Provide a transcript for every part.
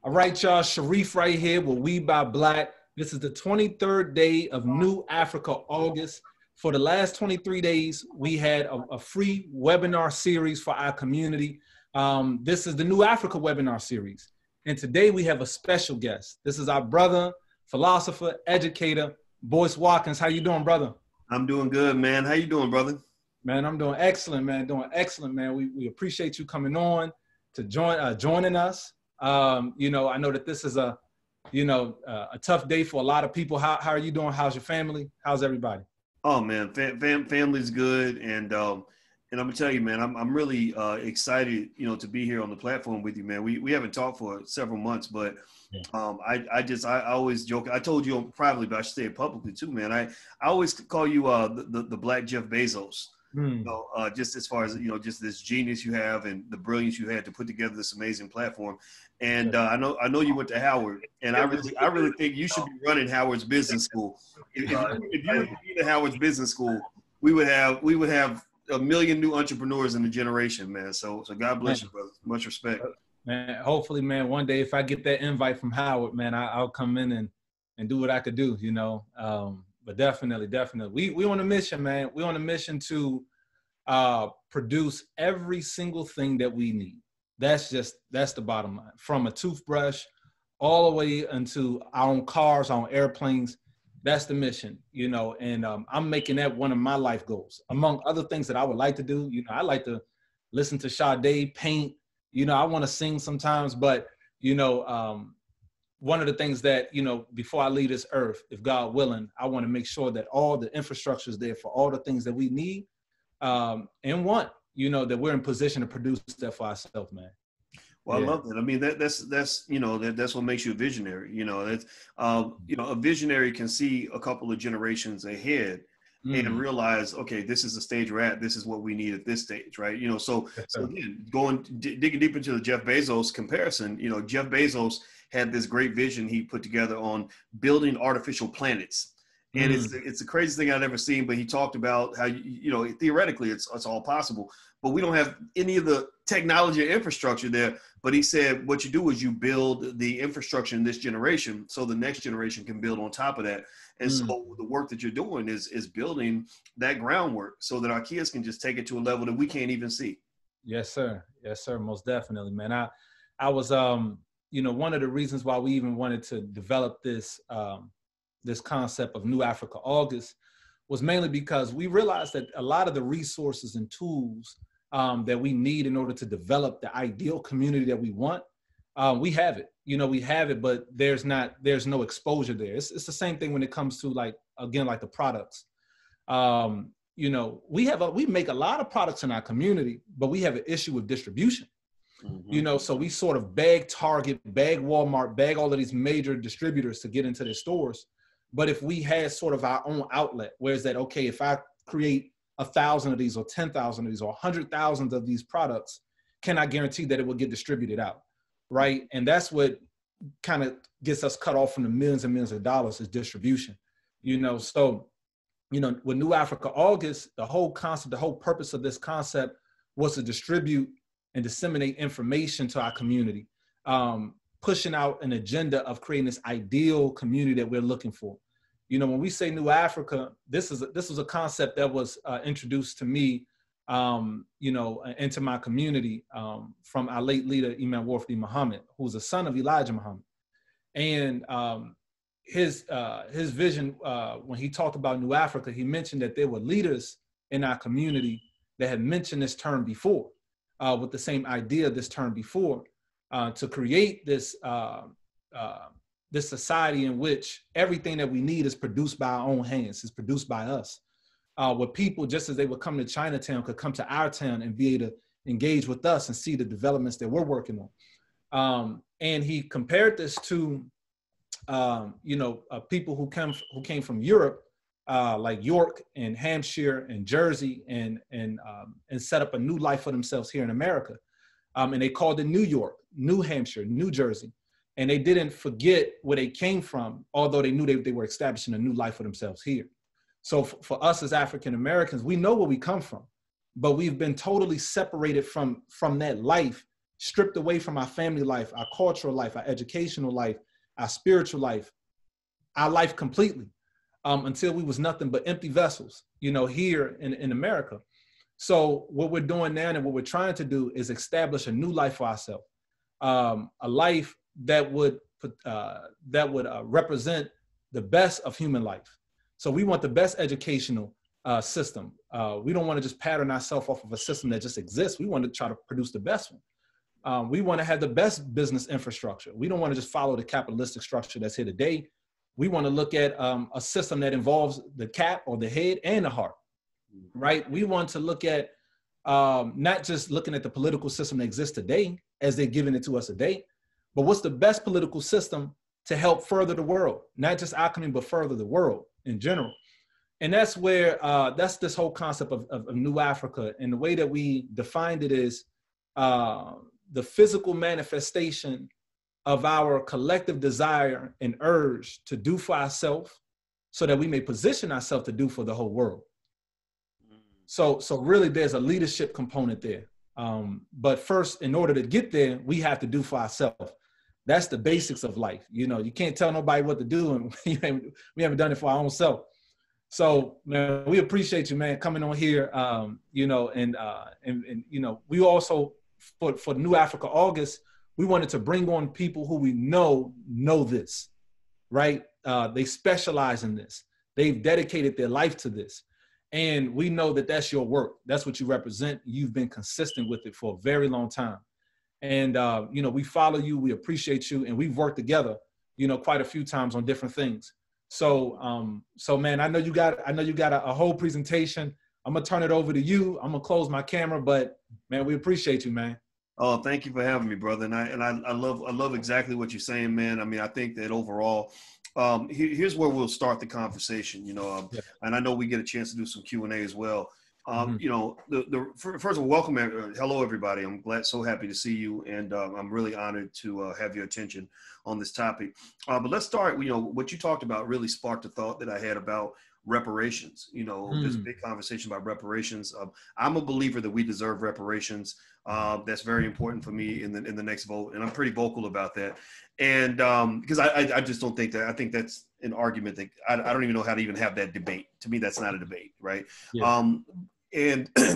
All right, y'all, Shareef right here with We Buy Black. This is the 23rd day of New Africa August. For the last 23 days, we had a free webinar series for our community. This is the New Africa webinar series. And today we have a special guest. This is our brother, philosopher, educator, Boyce Watkins. How you doing, brother? I'm doing good, man. How you doing, brother? Man, I'm doing excellent, man. Doing excellent, man. We appreciate you coming on to joining us. You know, I know that this is a tough day for a lot of people. How are you doing? How's your family? How's everybody? Oh man, family's good, and I'm gonna tell you, man, I'm really excited, to be here on the platform with you, man. We haven't talked for several months, but I always joke. I told you privately, but I should say it publicly too, man. I always call you the Black Jeff Bezos. Just as far as, just this genius you have and the brilliance you had to put together this amazing platform. And I know you went to Howard, and I really think you should be running Howard's business school. If you were to Howard's business school, we would have a million new entrepreneurs in the generation, man. So God bless you, brother. Much respect. Man, hopefully, man, one day if I get that invite from Howard, man, I'll come in and do what I could do, But definitely. We on a mission, man. We on a mission to produce every single thing that we need. That's the bottom line. From a toothbrush all the way into our own cars, our own airplanes. That's the mission, and I'm making that one of my life goals. Among other things that I would like to do, I like to listen to Sade, paint, I want to sing sometimes, but, one of the things that, before I leave this earth, if God willing, I want to make sure that all the infrastructure is there for all the things that we need and want, that we're in position to produce that for ourselves, man. Well, yeah. I love that. I mean, that's what makes you a visionary. A visionary can see a couple of generations ahead and realize, okay, this is the stage we're at. This is what we need at this stage, right? So again, digging deep into the Jeff Bezos comparison, Jeff Bezos had this great vision he put together on building artificial planets. And it's the craziest thing I've ever seen, but he talked about how, theoretically it's all possible, but we don't have any of the technology or infrastructure there. But he said, what you do is you build the infrastructure in this generation so the next generation can build on top of that. And so the work that you're doing is building that groundwork so that our kids can just take it to a level that we can't even see. Yes, sir. Yes, sir. Most definitely, man. I was, one of the reasons why we even wanted to develop this, this concept of New Africa August was mainly because we realized that a lot of the resources and tools that we need in order to develop the ideal community that we want, we have it. We have it, but there's no exposure there. It's the same thing when it comes to like the products. We make a lot of products in our community, but we have an issue with distribution. So we sort of beg Target, beg Walmart, beg all of these major distributors to get into their stores. But if we had sort of our own outlet, where's that, okay, if I create 1,000 of these or 10,000 of these or 100,000 of these products, can I guarantee that it will get distributed out, right? And that's what kind of gets us cut off from the millions and millions of dollars is distribution, So, with New Africa August, the whole concept, the whole purpose of this concept was to distribute and disseminate information to our community, pushing out an agenda of creating this ideal community that we're looking for. When we say New Africa, this was a concept that was introduced to me, into my community from our late leader, Imam Warfdi Muhammad, who was a son of Elijah Muhammad. And his vision, when he talked about New Africa, he mentioned that there were leaders in our community that had mentioned this term before, with the same idea this term before, to create this this society in which everything that we need is produced by our own hands, is produced by us. Where people, just as they would come to Chinatown, could come to our town and be able to engage with us and see the developments that we're working on. And he compared this to, people who came from Europe, like York and Hampshire and Jersey, and set up a new life for themselves here in America. And they called it New York, New Hampshire, New Jersey. And they didn't forget where they came from, although they knew they were establishing a new life for themselves here. So for us as African Americans, we know where we come from, but we've been totally separated from that life stripped away from our family life, our cultural life, our educational life, our spiritual life, our life completely, until we was nothing but empty vessels, you know, here in America. So what we're doing now and what we're trying to do is establish a new life for ourselves, a life that would represent the best of human life. So we want the best educational system. We don't want to just pattern ourselves off of a system that just exists. We want to try to produce the best one. We want to have the best business infrastructure. We don't want to just follow the capitalistic structure that's here today. We want to look at a system that involves the cap or the head and the heart, right? We want to look at not just looking at the political system that exists today as they're giving it to us today, but what's the best political system to help further the world, not just our community, but further the world in general. And that's where, that's this whole concept of New Africa. And the way that we defined it is the physical manifestation of our collective desire and urge to do for ourselves so that we may position ourselves to do for the whole world. So really there's a leadership component there. But first, in order to get there, we have to do for ourselves. That's the basics of life. You know, you can't tell nobody what to do, and we haven't done it for our own self. So, man, we appreciate you, man, coming on here. You know, and you know, we also for New Africa August, we wanted to bring on people who we know this, right? They specialize in this. They've dedicated their life to this. And we know that that's your work. That's what you represent. You've been consistent with it for a very long time. And, you know, we follow you, we appreciate you, and we've worked together, you know, quite a few times on different things. So, man, I know you got a whole presentation. I'm going to turn it over to you. I'm going to close my camera, but man, we appreciate you, man. Oh, thank you for having me, brother. And I love exactly what you're saying, man. I mean, I think that overall, here's where we'll start the conversation, you know, and I know we get a chance to do some Q&A as well. You know, first of all, welcome, hello, everybody. I'm so happy to see you. And I'm really honored to have your attention on this topic. But let's start, you know, what you talked about really sparked a thought that I had about reparations. You know, there's a big conversation about reparations. I'm a believer that we deserve reparations. That's very important for me in the next vote. And I'm pretty vocal about that. And because I just don't think that, I think that's an argument that I don't even know how to even have that debate. To me, that's not a debate, right? Yeah.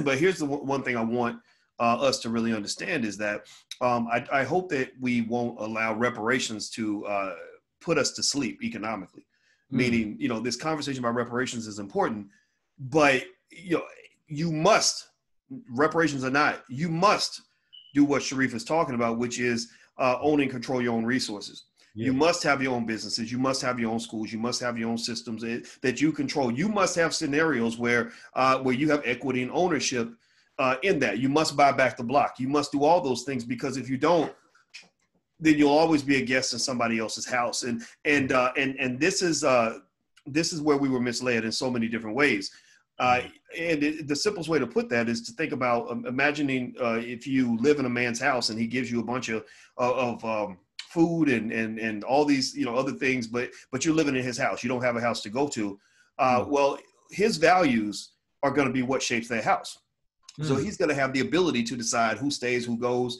But here's the one thing I want us to really understand is that I hope that we won't allow reparations to put us to sleep economically. Meaning, you know, this conversation about reparations is important, but you know, you must do what Shareef is talking about, which is own and control your own resources. Yeah. You must have your own businesses. You must have your own schools. You must have your own systems that you control. You must have scenarios where you have equity and ownership in that. You must buy back the block. You must do all those things, because if you don't, then you'll always be a guest in somebody else's house. And this is where we were misled in so many different ways. The simplest way to put that is to think about imagining if you live in a man's house and he gives you a bunch of food and all these, you know, other things, but you're living in his house. You don't have a house to go to. Well, his values are going to be what shapes that house. So he's going to have the ability to decide who stays, who goes,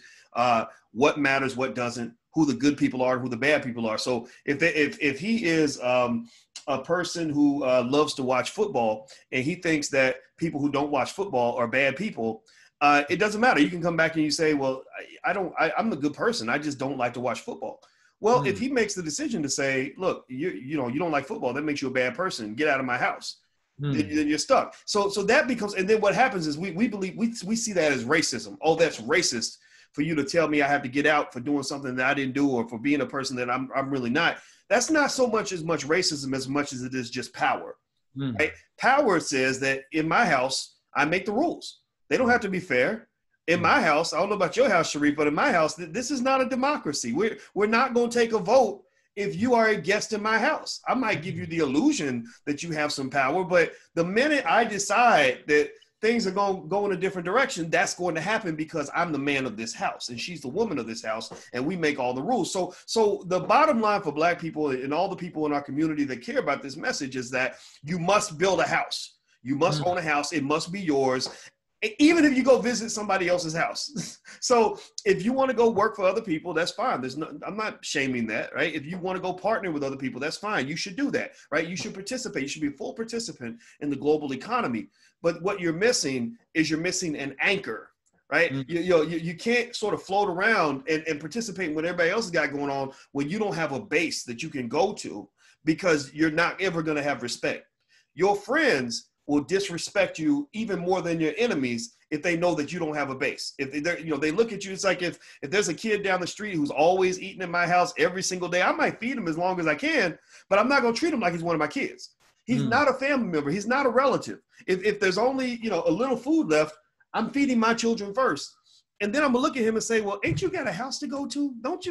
what matters, what doesn't, who the good people are, who the bad people are. So if he is a person who loves to watch football and he thinks that people who don't watch football are bad people, it doesn't matter. You can come back and you say, well, I'm a good person. I just don't like to watch football. Well, if he makes the decision to say, look, you don't like football, that makes you a bad person. Get out of my house. Then you're stuck. So that becomes, and then what happens is we believe, we see that as racism. Oh, that's racist for you to tell me I have to get out for doing something that I didn't do, or for being a person that I'm really not. That's not so much racism as much as it is just power. Right? Power says that in my house, I make the rules. They don't have to be fair. In my house, I don't know about your house, Shareef, but in my house, this is not a democracy. We're not going to take a vote if you are a guest in my house. I might give you the illusion that you have some power, but the minute I decide that things are going to go in a different direction, that's going to happen because I'm the man of this house and she's the woman of this house, and we make all the rules. So the bottom line for Black people and all the people in our community that care about this message is that you must build a house. You must own a house. It must be yours. even if you go visit somebody else's house. So if you want to go work for other people, that's fine. I'm not shaming that, right? If you want to go partner with other people, that's fine. You should do that, right? You should participate. You should be a full participant in the global economy. But what you're missing is you're missing an anchor, right? You can't sort of float around and participate in what everybody else has got going on when you don't have a base that you can go to, because you're not ever going to have respect. Your friends will disrespect you even more than your enemies if they know that you don't have a base. If they look at you, it's like if there's a kid down the street who's always eating in my house every single day, I might feed him as long as I can, but I'm not going to treat him like he's one of my kids. He's not a family member. He's not a relative. If there's only, a little food left, I'm feeding my children first. And then I'm gonna look at him and say, well, ain't you got a house to go to? Don't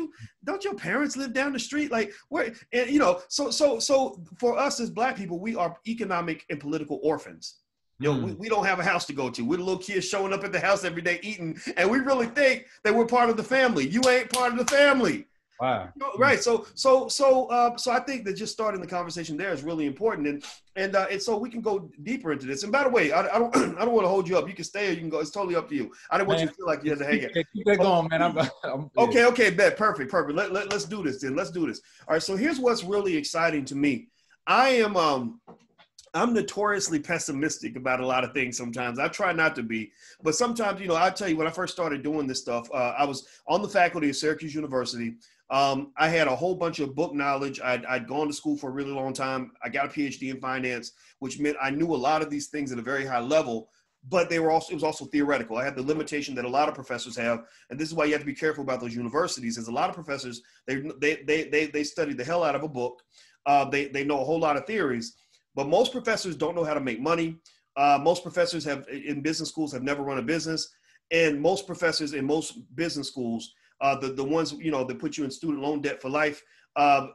your parents live down the street? Like where, and so for us as Black people, we are economic and political orphans. We don't have a house to go to. We're the little kids showing up at the house every day eating, and we really think that we're part of the family. You ain't part of the family. Wow. Right. So I think that just starting the conversation there is really important, and so we can go deeper into this. And by the way, I don't want to hold you up. You can stay or you can go. It's totally up to you. I don't want you to feel like you have to hang it. Keep that going, man. Okay. Bet. Perfect. Let's do this then. Let's do this. All right. So here's what's really exciting to me. I'm notoriously pessimistic about a lot of things sometimes. I try not to be, but sometimes, I'll tell you, when I first started doing this stuff, I was on the faculty at Syracuse University. I had a whole bunch of book knowledge. I'd gone to school for a really long time. I got a PhD in finance, which meant I knew a lot of these things at a very high level, but it was also theoretical. I had the limitation that a lot of professors have. And this is why you have to be careful about those universities, is a lot of professors, they study the hell out of a book. They know a whole lot of theories. But most professors don't know how to make money. Most professors in business schools have never run a business. And most professors in most business schools, the ones, that put you in student loan debt for life,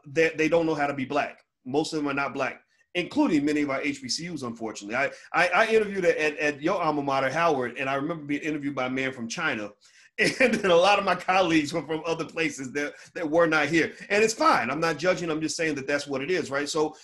they don't know how to be Black. Most of them are not Black, including many of our HBCUs, unfortunately. I interviewed at your alma mater, Howard, and I remember being interviewed by a man from China. And then a lot of my colleagues were from other places that were not here. And it's fine. I'm not judging. I'm just saying that that's what it is, right? So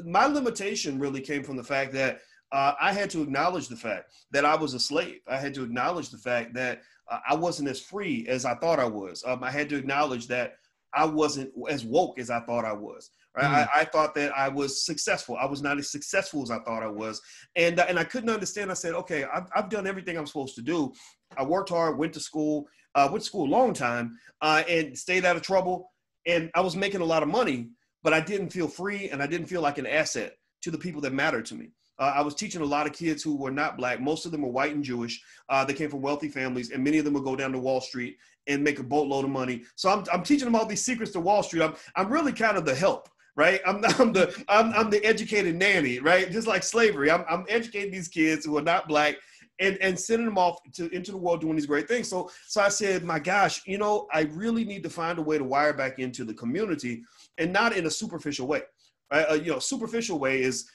my limitation really came from the fact that I had to acknowledge the fact that I was a slave. I had to acknowledge the fact that I wasn't as free as I thought I was. I had to acknowledge that I wasn't as woke as I thought I was. Right? I thought that I was successful. I was not as successful as I thought I was. And I couldn't understand. I said, okay, I've done everything I'm supposed to do. I worked hard, went to school a long time, and stayed out of trouble. And I was making a lot of money, but I didn't feel free, and I didn't feel like an asset to the people that mattered to me. I was teaching a lot of kids who were not Black. Most of them were white and Jewish. They came from wealthy families, and many of them would go down to Wall Street and make a boatload of money. So I'm teaching them all these secrets to Wall Street. I'm really kind of the help. Right, I'm the educated nanny, right? Just like slavery, I'm educating these kids who are not Black and sending them off into the world doing these great things. So I said, my gosh, I really need to find a way to wire back into the community, and not in a superficial way. Right? Superficial way is,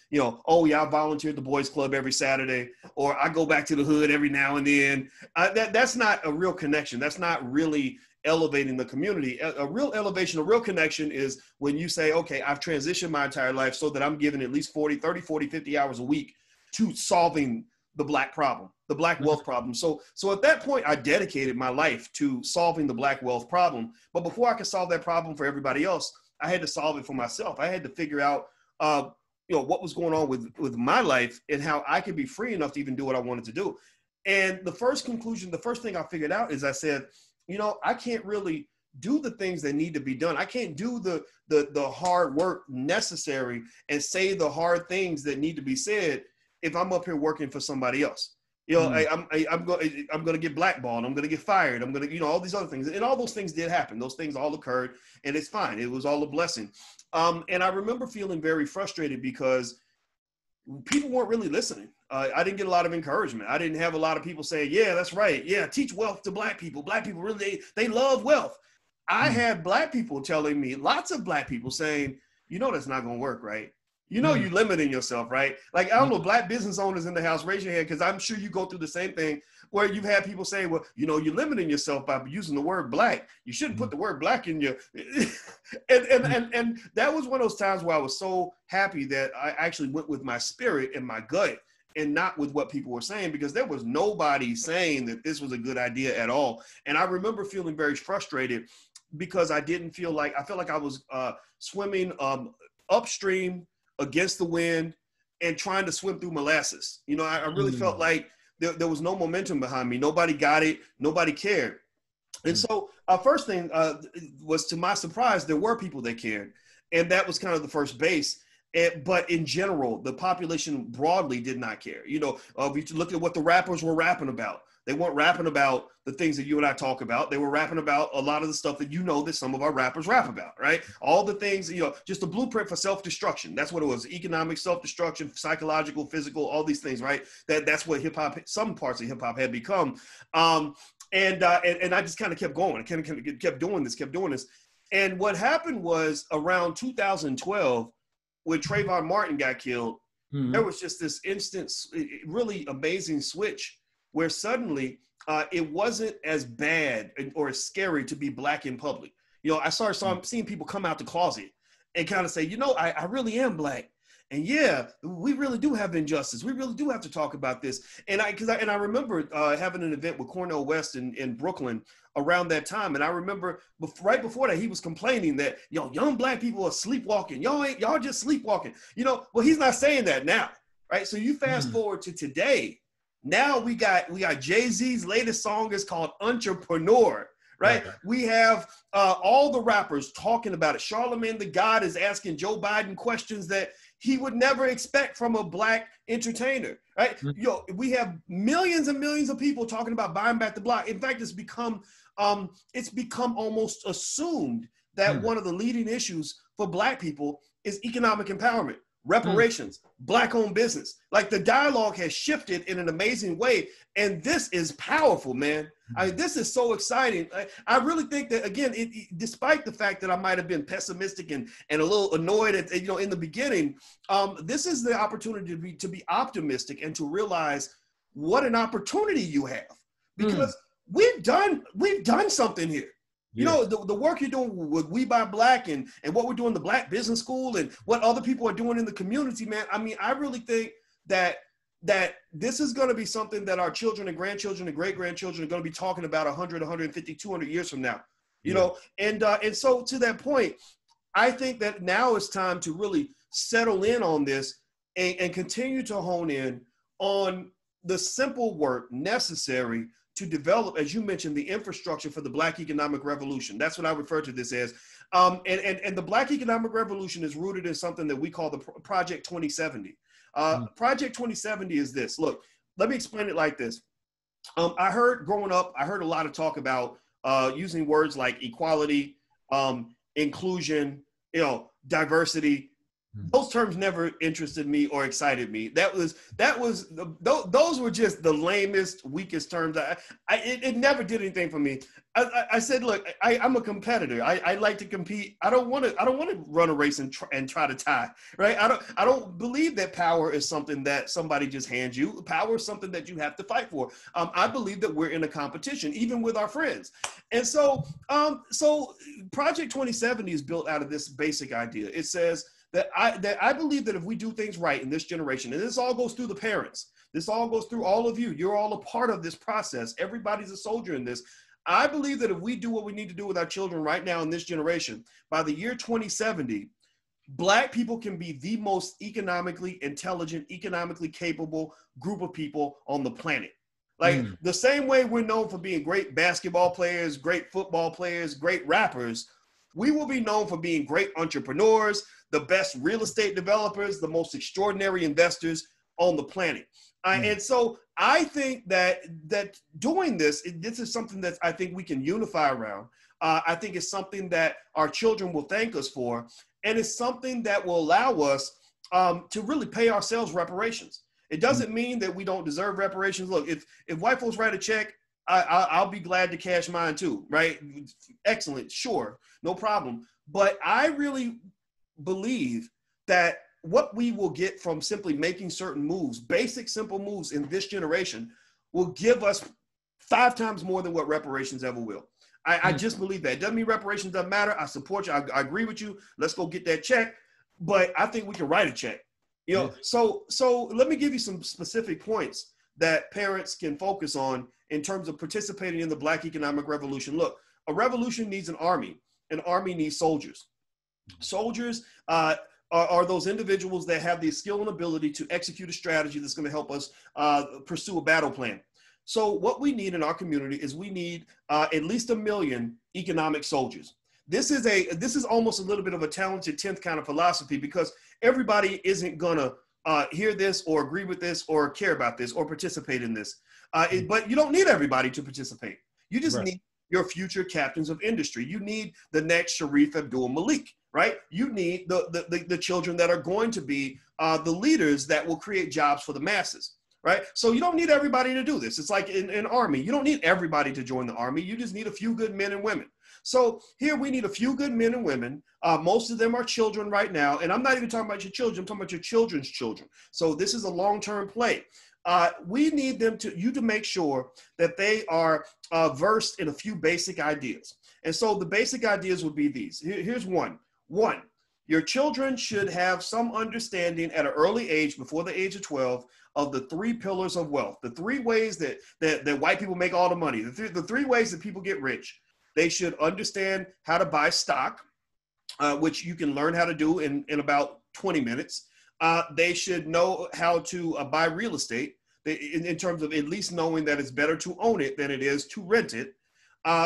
oh yeah, I volunteer at the Boys Club every Saturday, or I go back to the hood every now and then. That's not a real connection. That's not really elevating the community. A real elevation, a real connection is when you say, okay, I've transitioned my entire life so that I'm giving at least 30, 40, 50 hours a week to solving the Black problem, the Black wealth problem. So at that point, I dedicated my life to solving the Black wealth problem. But before I could solve that problem for everybody else, I had to solve it for myself. I had to figure out, what was going on with my life and how I could be free enough to even do what I wanted to do. And the first thing I figured out is I said, I can't really do the things that need to be done. I can't do the hard work necessary and say the hard things that need to be said if I'm up here working for somebody else. I'm going to get blackballed. I'm going to get fired. I'm going to, all these other things. And all those things did happen. Those things all occurred, and it's fine. It was all a blessing. And I remember feeling very frustrated because people weren't really listening. I didn't get a lot of encouragement. I didn't have a lot of people saying, yeah, that's right. Yeah, teach wealth to Black people. Black people really, they love wealth. I had Black people telling me, lots of Black people saying, that's not going to work, right? You're limiting yourself, right? Like, I don't know, Black business owners in the house, raise your hand, because I'm sure you go through the same thing where you've had people say, well, you're limiting yourself by using the word Black. You shouldn't put the word Black in your, and that was one of those times where I was so happy that I actually went with my spirit and my gut and not with what people were saying, because there was nobody saying that this was a good idea at all. And I remember feeling very frustrated because I felt like I was swimming upstream against the wind and trying to swim through molasses. You know, I really felt like there was no momentum behind me. Nobody got it. Nobody cared. And so first thing was, to my surprise, there were people that cared. And that was kind of the first base. But in general, the population broadly did not care. You know, if you look at what the rappers were rapping about, they weren't rapping about the things that you and I talk about. They were rapping about a lot of the stuff that, you know, that some of our rappers rap about, right? All the things, you know, just a blueprint for self-destruction. That's what it was. Economic self-destruction, psychological, physical, all these things, right? That's what hip hop, some parts of hip hop had become. And I just kind of kept going. I kept doing this. And what happened was around 2012, when Trayvon Martin got killed, there was just this instant, really amazing switch where suddenly it wasn't as bad or as scary to be Black in public. You know, I started seeing people come out the closet and kind of say, you know, I really am Black. And yeah, we really do have injustice. We really do have to talk about this. And I remember having an event with Cornel West in Brooklyn around that time. And I remember right before that, he was complaining that, you know, young Black people are sleepwalking. Y'all just sleepwalking. You know, well, he's not saying that now, right? So you fast forward to today. Now we got Jay-Z's latest song is called Entrepreneur, right? Okay. We have all the rappers talking about it. Charlemagne the God is asking Joe Biden questions that he would never expect from a Black entertainer, right? You know, we have millions and millions of people talking about buying back the block. In fact, it's become almost assumed that one of the leading issues for Black people is economic empowerment, reparations, Black-owned business. Like, the dialogue has shifted in an amazing way, and this is powerful, man. I mean, this is so exciting. I really think that, again, despite the fact that I might have been pessimistic and a little annoyed at, you know, in the beginning, this is the opportunity to be optimistic and to realize what an opportunity you have, because we've done something here. You know, the work you're doing with We Buy Black and what we're doing in the Black Business School and what other people are doing in the community, man. I mean, I really think that this is going to be something that our children and grandchildren and great-grandchildren are going to be talking about 100, 150, 200 years from now, you know? And so to that point, I think that now it's time to really settle in on this and continue to hone in on the simple work necessary to develop, as you mentioned, the infrastructure for the Black economic revolution. That's what I refer to this as. And the Black economic revolution is rooted in something that we call the Project 2070. Project 2070 is this. Look, let me explain it like this. Growing up, I heard a lot of talk about using words like equality, inclusion, you know, diversity. Those terms never interested me or excited me. Those were just the lamest, weakest terms. It never did anything for me. I said, look, I'm a competitor. I like to compete. I don't want to run a race and try to tie, right? I don't believe that power is something that somebody just hands you. Power is something that you have to fight for. I believe that we're in a competition, even with our friends. And so Project 2070 is built out of this basic idea. It says that I believe that if we do things right in this generation, and this all goes through the parents, this all goes through all of you, you're all a part of this process. Everybody's a soldier in this. I believe that if we do what we need to do with our children right now in this generation, by the year 2070, Black people can be the most economically intelligent, economically capable group of people on the planet. Like the same way we're known for being great basketball players, great football players, great rappers, we will be known for being great entrepreneurs, the best real estate developers, the most extraordinary investors on the planet. And so I think that doing this is something that I think we can unify around. I think it's something that our children will thank us for. And it's something that will allow us to really pay ourselves reparations. It doesn't mean that we don't deserve reparations. Look, if white folks write a check, I'll be glad to cash mine too, right? Excellent, sure, no problem. But I really believe that what we will get from simply making certain moves, basic, simple moves in this generation, will give us 5 times more than what reparations ever will. I just believe that. It doesn't mean reparations doesn't matter. I support you. I agree with you. Let's go get that check. But I think we can write a check. You know, so let me give you some specific points that parents can focus on in terms of participating in the Black economic revolution. Look, a revolution needs an army. An army needs soldiers. Soldiers are those individuals that have the skill and ability to execute a strategy that's going to help us pursue a battle plan. So what we need in our community is we need at least 1 million economic soldiers. This is almost a little bit of a talented 10th kind of philosophy, because everybody isn't gonna hear this or agree with this or care about this or participate in this. But you don't need everybody to participate. You just need your future captains of industry. You need the next Shareef Abdul-Malik, right? You need the children that are going to be the leaders that will create jobs for the masses. Right? So you don't need everybody to do this. It's like in an army. You don't need everybody to join the army. You just need a few good men and women. So here we need a few good men and women. Most of them are children right now. And I'm not even talking about your children. I'm talking about your children's children. So this is a long-term play. We need them to make sure that they are versed in a few basic ideas. And so the basic ideas would be these. Here's one. One, your children should have some understanding at an early age, before the age of 12, of the 3 pillars of wealth, the 3 ways that white people make all the money, the 3 ways that people get rich. They should understand how to buy stock, which you can learn how to do in about 20 minutes. They should know how to buy real estate in terms of at least knowing that it's better to own it than it is to rent it.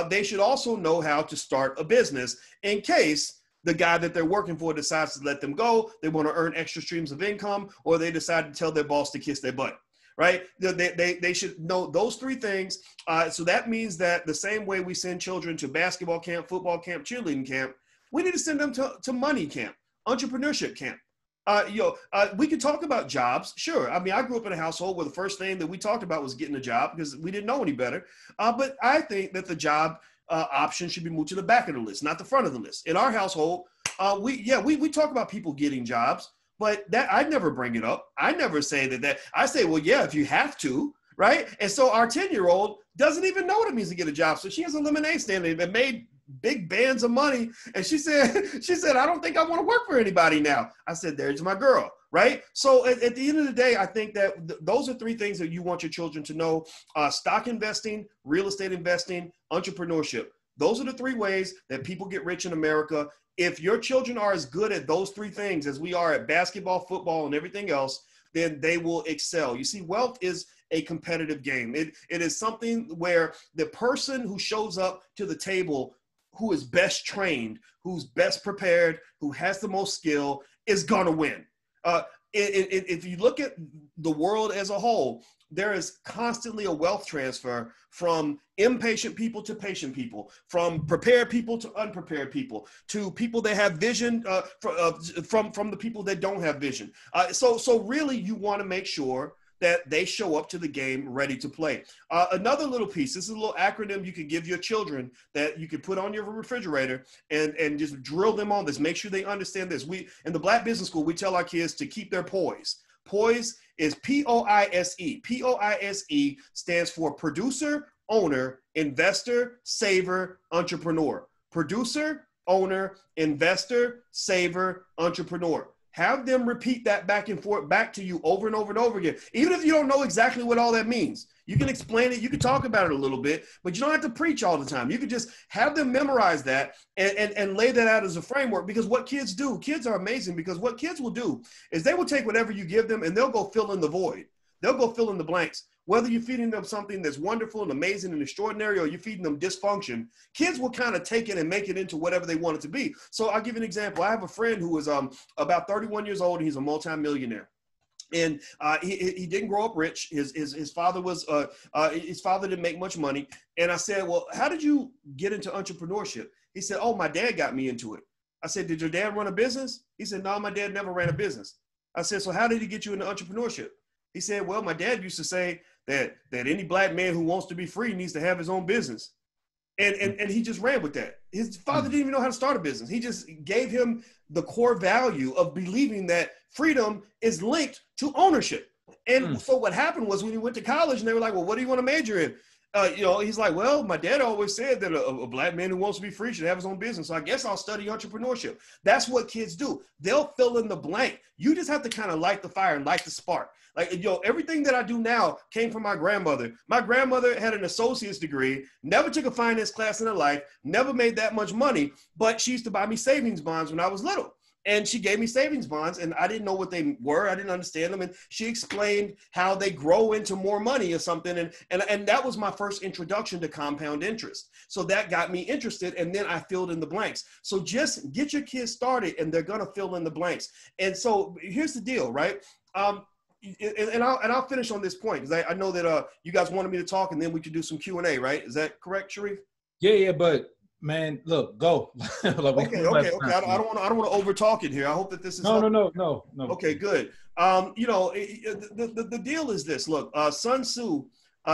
They should also know how to start a business in case the guy that they're working for decides to let them go, they want to earn extra streams of income, or they decide to tell their boss to kiss their butt, right? They should know those 3 things. So that means that the same way we send children to basketball camp, football camp, cheerleading camp, we need to send them to money camp, entrepreneurship camp. We could talk about jobs. Sure. I mean, I grew up in a household where the first thing that we talked about was getting a job because we didn't know any better. But I think that the job option should be moved to the back of the list, not the front of the list. In our household, we talk about people getting jobs, but that I never bring it up. I never say that. I say, well, yeah, if you have to, right? And so our 10-year-old doesn't even know what it means to get a job. So she has a lemonade stand that made big bands of money. And she said, I don't think I want to work for anybody now. I said, there's my girl. Right. So at the end of the day, I think that those are 3 things that you want your children to know: stock investing, real estate investing, entrepreneurship. Those are the 3 ways that people get rich in America. If your children are as good at those 3 things as we are at basketball, football, and everything else, then they will excel. You see, wealth is a competitive game. It is something where the person who shows up to the table, who is best trained, who's best prepared, who has the most skill, is going to win. If you look at the world as a whole, there is constantly a wealth transfer from impatient people to patient people, from prepared people to unprepared people, to people that have vision, from the people that don't have vision. So really, you want to make sure that they show up to the game ready to play. Another little piece, this is a little acronym you can give your children that you can put on your refrigerator and just drill them on this. Make sure they understand this. In the Black Business School, we tell our kids to keep their poise. Poise is P-O-I-S-E. P-O-I-S-E stands for producer, owner, investor, saver, entrepreneur. Producer, owner, investor, saver, entrepreneur. Have them repeat that back and forth back to you over and over and over again. Even if you don't know exactly what all that means, you can explain it. You can talk about it a little bit, but you don't have to preach all the time. You can just have them memorize that and lay that out as a framework, because what kids do, kids are amazing, because what kids will do is they will take whatever you give them and they'll go fill in the void. They'll go fill in the blanks. Whether you're feeding them something that's wonderful and amazing and extraordinary, or you're feeding them dysfunction, kids will kind of take it and make it into whatever they want it to be. So I'll give you an example. I have a friend who is about 31 years old, and he's a multimillionaire. And he didn't grow up rich. His father was his father didn't make much money. And I said, well, how did you get into entrepreneurship? He said, oh, my dad got me into it. I said, did your dad run a business? He said, no, my dad never ran a business. I said, so how did he get you into entrepreneurship? He said, well, my dad used to say that any Black man who wants to be free needs to have his own business. And he just ran with that. His father didn't even know how to start a business. He just gave him the core value of believing that freedom is linked to ownership. And so what happened was, when he went to college and they were like, well, what do you want to major in? He's like, well, my dad always said that a black man who wants to be free should have his own business. So I guess I'll study entrepreneurship. That's what kids do. They'll fill in the blank. You just have to kind of light the fire and light the spark. Like, everything that I do now came from my grandmother. My grandmother had an associate's degree, never took a finance class in her life, never made that much money, but she used to buy me savings bonds when I was little. And she gave me savings bonds, and I didn't know what they were. I didn't understand them. And she explained how they grow into more money or something. And that was my first introduction to compound interest. So that got me interested, and then I filled in the blanks. So just get your kids started, and they're going to fill in the blanks. And so here's the deal, right? And I'll finish on this point, because I know that you guys wanted me to talk, and then we could do some Q&A, right? Is that correct, Shareef? Yeah, but man, look, go. Okay. I don't want to over talk it here. I hope that this is no. Okay, good. The deal is this. Look, Sun Tzu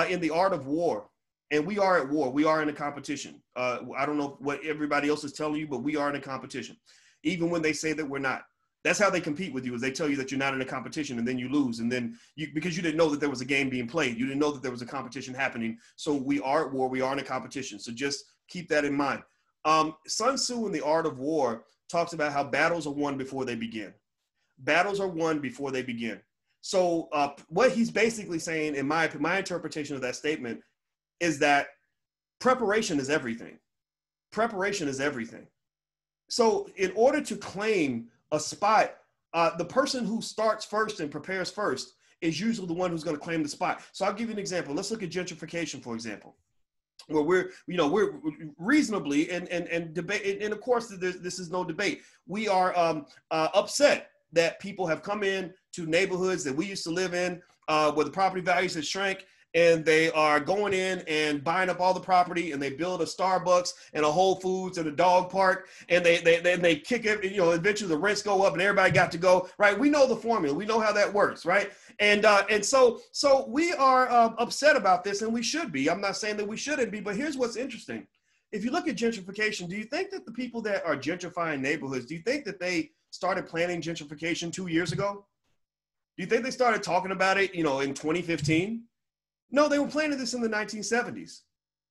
in The Art of War, and we are at war. We are in a competition. I don't know what everybody else is telling you, but we are in a competition, even when they say that we're not. That's how they compete with you, is they tell you that you're not in a competition, and then you lose. And then because you didn't know that there was a game being played, you didn't know that there was a competition happening. So we are at war. We are in a competition. So just keep that in mind. Sun Tzu in The Art of War talks about how battles are won before they begin. Battles are won before they begin. So what he's basically saying, in my interpretation of that statement, is that preparation is everything. Preparation is everything. So in order to claim a spot, the person who starts first and prepares first is usually the one who's going to claim the spot. So I'll give you an example. Let's look at gentrification, for example, where we're reasonably and debate, and of course this is no debate. We are upset that people have come in to neighborhoods that we used to live in, where the property values have shrank, and they are going in and buying up all the property, and they build a Starbucks and a Whole Foods and a dog park, and they kick it, eventually the rents go up and everybody got to go, right? We know the formula. We know how that works, right? And so we are upset about this, and we should be. I'm not saying that we shouldn't be, but here's what's interesting. If you look at gentrification, do you think that the people that are gentrifying neighborhoods, do you think that they started planning gentrification 2 years ago? Do you think they started talking about it, in 2015? No, they were planning this in the 1970s.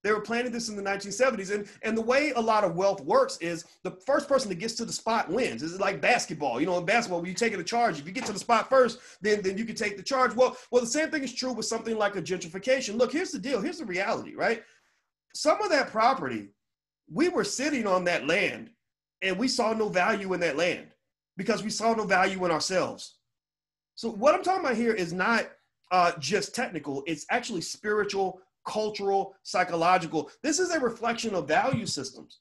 They were planning this in the 1970s. And the way a lot of wealth works is the first person that gets to the spot wins. It's like basketball. In basketball, when you're taking a charge, if you get to the spot first, then you can take the charge. Well, the same thing is true with something like a gentrification. Look, here's the deal. Here's the reality, right? Some of that property, we were sitting on that land, and we saw no value in that land because we saw no value in ourselves. So what I'm talking about here is not just technical. It's actually spiritual, cultural, psychological. This is a reflection of value systems.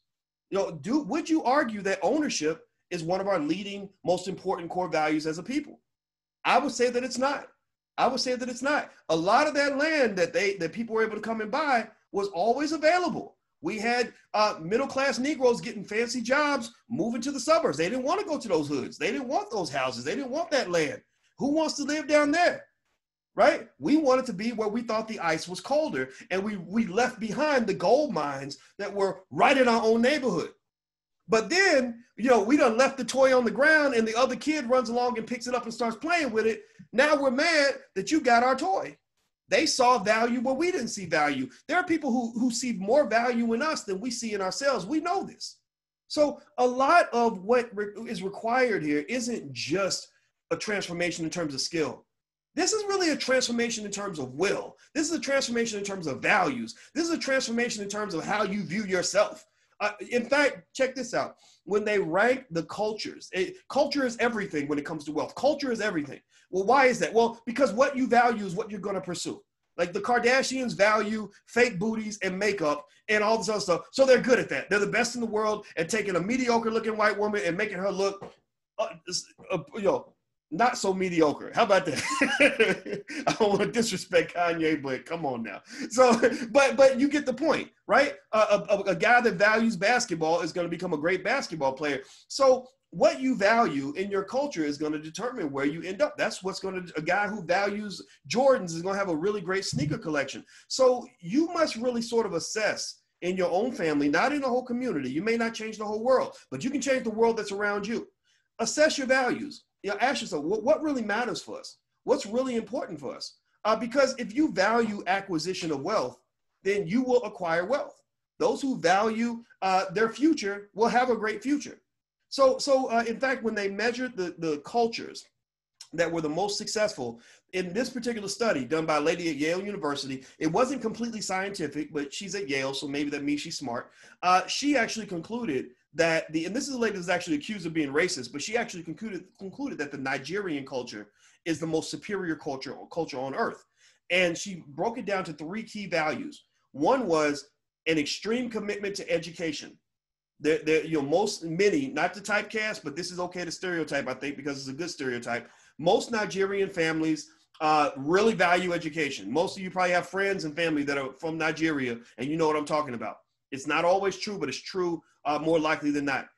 Would you argue that ownership is one of our leading, most important core values as a people? I would say that it's not. I would say that it's not. A lot of that land that people were able to come and buy was always available. We had middle-class Negroes getting fancy jobs, moving to the suburbs. They didn't want to go to those hoods. They didn't want those houses. They didn't want that land. Who wants to live down there? Right? We wanted to be where we thought the ice was colder, and we left behind the gold mines that were right in our own neighborhood. But then, we done left the toy on the ground, and the other kid runs along and picks it up and starts playing with it. Now we're mad that you got our toy. They saw value where we didn't see value. There are people who see more value in us than we see in ourselves. We know this. So a lot of what is required here isn't just a transformation in terms of skill. This is really a transformation in terms of will. This is a transformation in terms of values. This is a transformation in terms of how you view yourself. In fact, check this out. When they rank the cultures, culture is everything when it comes to wealth. Culture is everything. Well, why is that? Well, because what you value is what you're going to pursue. Like the Kardashians value fake booties and makeup and all this other stuff. So they're good at that. They're the best in the world at taking a mediocre looking white woman and making her look, not so mediocre. How about that? I don't want to disrespect Kanye, but come on now. So, but you get the point, right? A guy that values basketball is going to become a great basketball player. So what you value in your culture is going to determine where you end up. That's what's going to, a guy who values Jordans is going to have a really great sneaker collection. So you must really sort of assess in your own family, not in the whole community. You may not change the whole world, but you can change the world that's around you. Assess your values. Ask yourself, what really matters for us? What's really important for us? Because if you value acquisition of wealth, then you will acquire wealth. Those who value their future will have a great future. So in fact, when they measured the cultures that were the most successful in this particular study done by a lady at Yale University, it wasn't completely scientific, but she's at Yale, so maybe that means she's smart. She actually concluded that and this is a lady that's actually accused of being racist, but she actually concluded that the Nigerian culture is the most superior culture on earth. And she broke it down to 3 key values. One was an extreme commitment to education. Many, not to typecast, but this is okay to stereotype, I think, because it's a good stereotype. Most Nigerian families really value education. Most of you probably have friends and family that are from Nigeria, and you know what I'm talking about. It's not always true, but it's true more likely than not.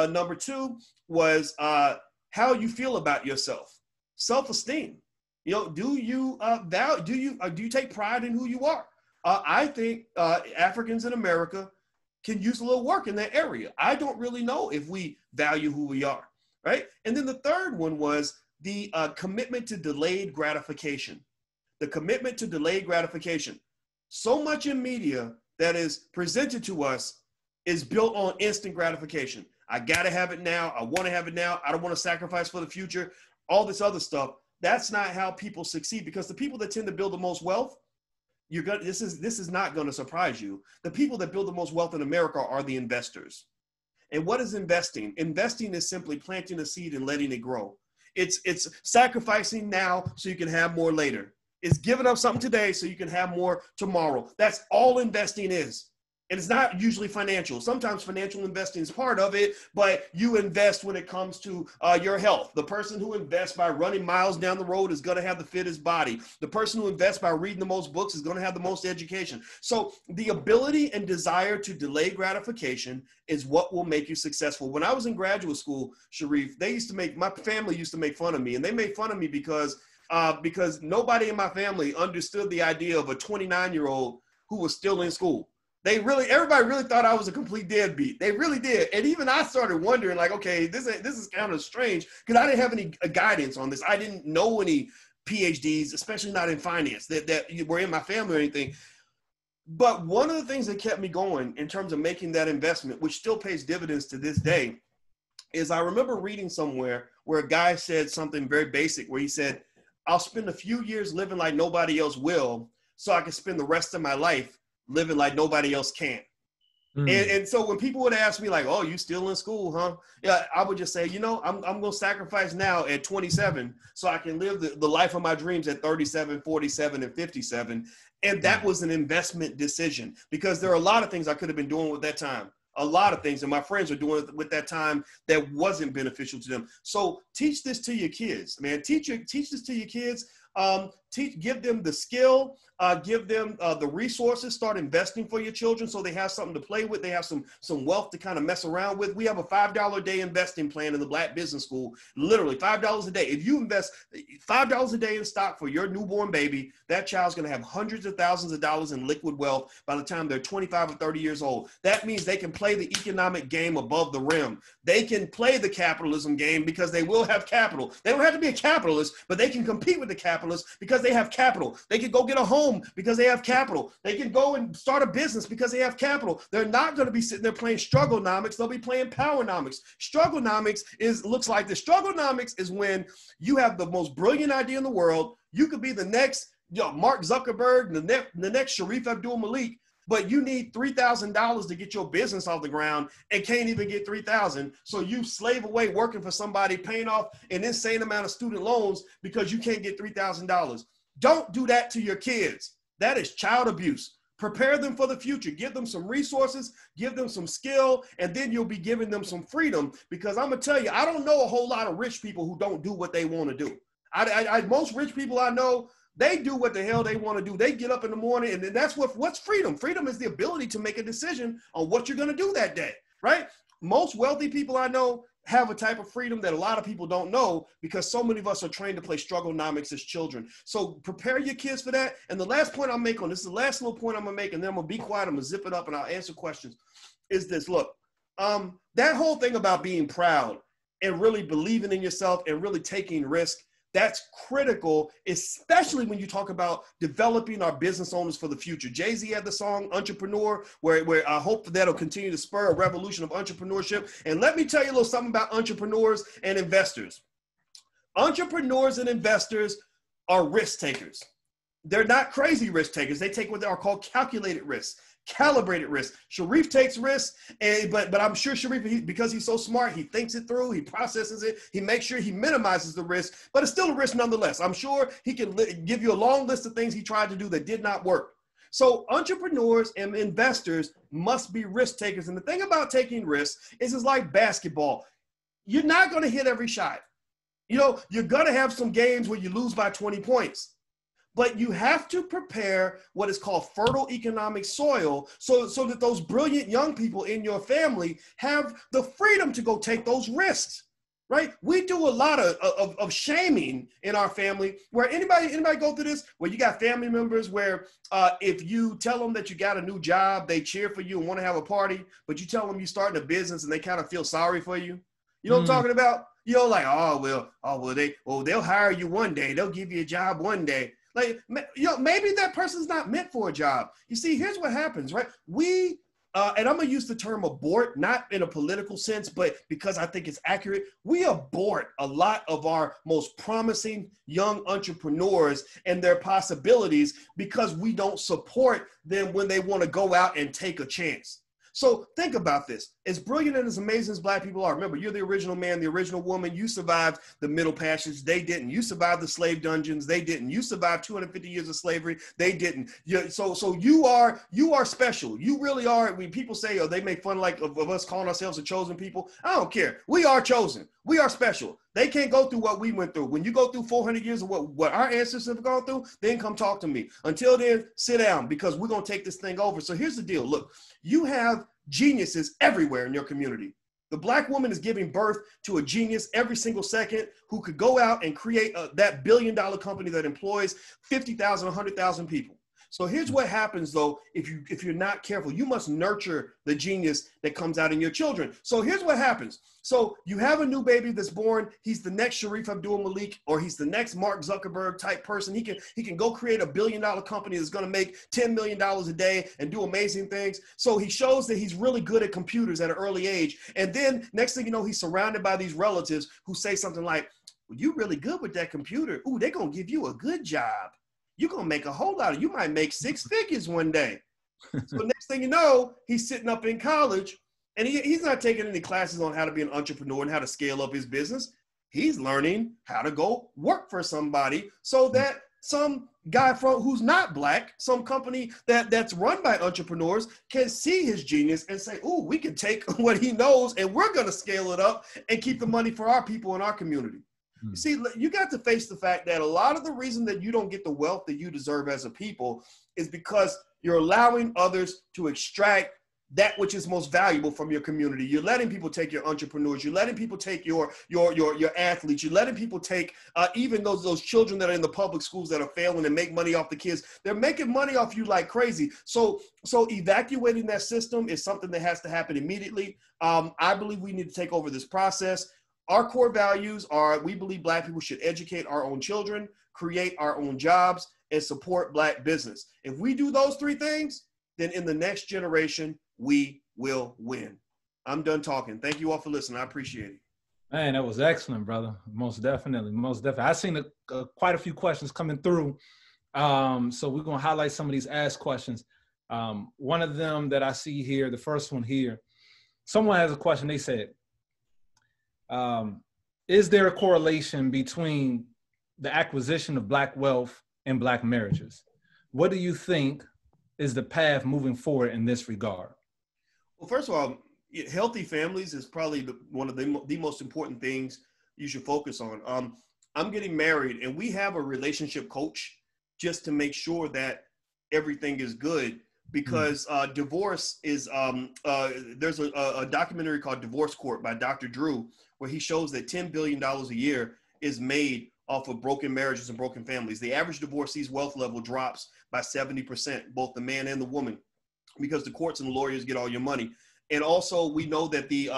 Number 2 was how you feel about yourself, self-esteem. Do you take pride in who you are? I think Africans in America can use a little work in that area. I don't really know if we value who we are, right? And then the third one was the commitment to delayed gratification. The commitment to delayed gratification. So much in media that is presented to us is built on instant gratification. I gotta have it now. I wanna have it now. I don't wanna sacrifice for the future. All this other stuff. That's not how people succeed, because the people that tend to build the most wealth, this is not gonna surprise you. The people that build the most wealth in America are the investors. And what is investing? Investing is simply planting a seed and letting it grow. It's sacrificing now so you can have more later. It's giving up something today so you can have more tomorrow. That's all investing is. And it's not usually financial. Sometimes financial investing is part of it, but you invest when it comes to your health. The person who invests by running miles down the road is going to have the fittest body. The person who invests by reading the most books is going to have the most education. So the ability and desire to delay gratification is what will make you successful. When I was in graduate school, Shareef, my family used to make fun of me, and they made fun of me because nobody in my family understood the idea of a 29-year-old who was still in school. Everybody really thought I was a complete deadbeat. They really did. And even I started wondering, like, okay, this is kind of strange, because I didn't have any guidance on this. I didn't know any PhDs, especially not in finance, that were in my family or anything. But one of the things that kept me going in terms of making that investment, which still pays dividends to this day, is I remember reading somewhere where a guy said something very basic, where he said, I'll spend a few years living like nobody else will, so I can spend the rest of my life living like nobody else can. And so when people would ask me like, oh, you still in school, huh? Yeah, I would just say, I'm going to sacrifice now at 27 so I can live the life of my dreams at 37, 47, and 57. And that was an investment decision, because there are a lot of things I could have been doing with that time. A lot of things that my friends are doing with that time that wasn't beneficial to them. So teach this to your kids, man. Teach this to your kids. Give them the skill, give them the resources, start investing for your children so they have something to play with. They have some wealth to kind of mess around with. We have a $5 a day investing plan in the Black Business School, literally $5 a day. If you invest $5 a day in stock for your newborn baby, that child's going to have hundreds of thousands of dollars in liquid wealth by the time they're 25 or 30 years old. That means they can play the economic game above the rim. They can play the capitalism game because they will have capital. They don't have to be a capitalist, but they can compete with the capitalists because they have capital. They can go get a home because they have capital. They can go and start a business because they have capital. They're not going to be sitting there playing struggle-nomics. They'll be playing power-nomics. Struggle-nomics looks like this. Struggle-nomics is when you have the most brilliant idea in the world. You could be the next Mark Zuckerberg, the next Shareef Abdul-Malik, but you need $3,000 to get your business off the ground and can't even get $3,000. So you slave away working for somebody, paying off an insane amount of student loans because you can't get $3,000. Don't do that to your kids. That is child abuse. Prepare them for the future. Give them some resources, give them some skill, and then you'll be giving them some freedom. Because I'm going to tell you, I don't know a whole lot of rich people who don't do what they want to do. Most rich people I know, they do what the hell they want to do. They get up in the morning, and that's what's freedom. Freedom is the ability to make a decision on what you're going to do that day, right? Most wealthy people I know have a type of freedom that a lot of people don't know, because so many of us are trained to play struggle-nomics as children. So prepare your kids for that. And the last point I'll make on this, is the last little point I'm going to make, and then I'm going to be quiet. I'm going to zip it up and I'll answer questions, is this. Look, that whole thing about being proud and really believing in yourself and really taking risk, That's critical, especially when you talk about developing our business owners for the future. Jay-Z had the song Entrepreneur, where I hope that'll continue to spur a revolution of entrepreneurship. And let me tell you a little something about entrepreneurs and investors. Entrepreneurs and investors are risk takers. They're not crazy risk takers. They take what are called calculated risks. Calibrated risk. Shareef takes risks, but I'm sure Shareef, because he's so smart, he thinks it through, he processes it, he makes sure he minimizes the risk, but it's still a risk nonetheless. I'm sure he can give you a long list of things he tried to do that did not work. So entrepreneurs and investors must be risk takers. And the thing about taking risks is it's like basketball. You're not going to hit every shot. You know, you're going to have some games where you lose by 20 points. But you have to prepare what is called fertile economic soil so that those brilliant young people in your family have the freedom to go take those risks, right? We do a lot of shaming in our family where anybody go through this, where you got family members where if you tell them that you got a new job, they cheer for you and want to have a party, but you tell them you're starting a business and they kind of feel sorry for you. You know what I'm talking about? You know, like, they'll hire you one day. They'll give you a job one day. Like, you know, maybe that person's not meant for a job. You see, here's what happens, right? We, and I'm going to use the term abort, not in a political sense, but because I think it's accurate. We abort a lot of our most promising young entrepreneurs and their possibilities because we don't support them when they want to go out and take a chance. So think about this. As brilliant and as amazing as Black people are, remember, you're the original man, the original woman. You survived the Middle Passage. They didn't. You survived the slave dungeons. They didn't. You survived 250 years of slavery. They didn't. So you are special. You really are. When people say, they make fun of us calling ourselves a chosen people, I don't care. We are chosen. We are special. They can't go through what we went through. When you go through 400 years of what our ancestors have gone through, then come talk to me. Until then, sit down, because we're going to take this thing over. So here's the deal. Look, you have geniuses everywhere in your community. The Black woman is giving birth to a genius every single second who could go out and create that billion-dollar company that employs 50,000, 100,000 people. So here's what happens, though, if you're not careful. You must nurture the genius that comes out in your children. So here's what happens. So you have a new baby that's born. He's the next Shareef Abdul-Malik, or he's the next Mark Zuckerberg type person. He can go create a billion-dollar company that's going to make $10 million a day and do amazing things. So he shows that he's really good at computers at an early age. And then next thing you know, he's surrounded by these relatives who say something like, well, you're really good with that computer. Ooh, they're going to give you a good job. You're going to make a whole lot you might make 6 figures one day. So next thing you know, he's sitting up in college and he's not taking any classes on how to be an entrepreneur and how to scale up his business. He's learning how to go work for somebody so that some guy who's not Black, some company that's run by entrepreneurs can see his genius and say, ooh, we can take what he knows and we're going to scale it up and keep the money for our people in our community. You see, you got to face the fact that a lot of the reason that you don't get the wealth that you deserve as a people is because you're allowing others to extract that which is most valuable from your community. You're letting people take your entrepreneurs. You're letting people take your athletes. You're letting people take even those children that are in the public schools that are failing and make money off the kids. They're making money off you like crazy. So evacuating that system is something that has to happen immediately. I believe we need to take over this process. Our core values are, we believe Black people should educate our own children, create our own jobs, and support Black business. If we do those 3 things, then in the next generation, we will win. I'm done talking. Thank you all for listening. I appreciate it. Man, that was excellent, brother. Most definitely. Most definitely. I've seen quite a few questions coming through. So we're going to highlight some of these asked questions. One of them that I see here, the first one here, someone has a question. They said, is there a correlation between the acquisition of Black wealth and Black marriages? What do you think is the path moving forward in this regard? Well, first of all, healthy families is probably one of the most important things you should focus on. I'm getting married and we have a relationship coach just to make sure that everything is good, because divorce is, there's a documentary called Divorce Court by Dr. Drew, where he shows that $10 billion a year is made off of broken marriages and broken families. The average divorcee's wealth level drops by 70%, both the man and the woman, because the courts and the lawyers get all your money. And also we know that the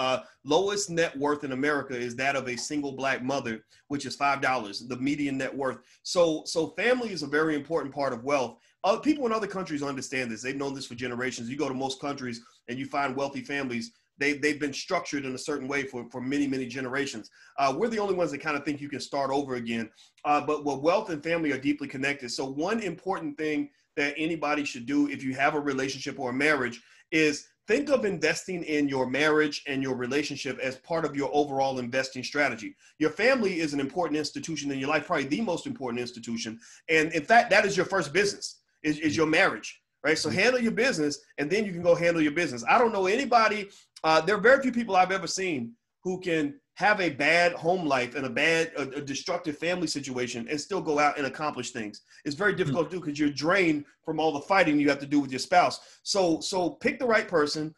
lowest net worth in America is that of a single Black mother, which is $5, the median net worth. So family is a very important part of wealth. People in other countries understand this. They've known this for generations. You go to most countries and you find wealthy families. They've been structured in a certain way for many, many generations. We're the only ones that kind of think you can start over again. But wealth and family are deeply connected. So one important thing that anybody should do if you have a relationship or a marriage is think of investing in your marriage and your relationship as part of your overall investing strategy. Your family is an important institution in your life, probably the most important institution. And in fact, that is your first business, is your marriage, right? So handle your business, and then you can go handle your business. I don't know anybody, there are very few people I've ever seen who can have a bad home life and a destructive family situation and still go out and accomplish things. It's very difficult to do because you're drained from all the fighting you have to do with your spouse. So pick the right person.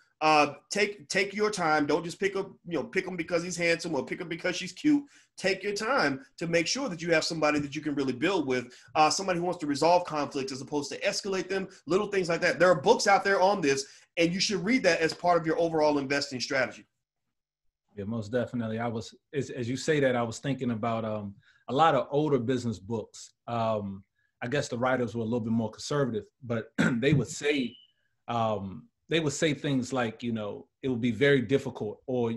Take your time. Don't just pick him because he's handsome or pick him because she's cute. Take your time to make sure that you have somebody that you can really build with, somebody who wants to resolve conflicts as opposed to escalate them, little things like that. There are books out there on this, and you should read that as part of your overall investing strategy. Yeah, most definitely. As you say that, I was thinking about a lot of older business books. I guess the writers were a little bit more conservative, but they would say things like, it would be very difficult, or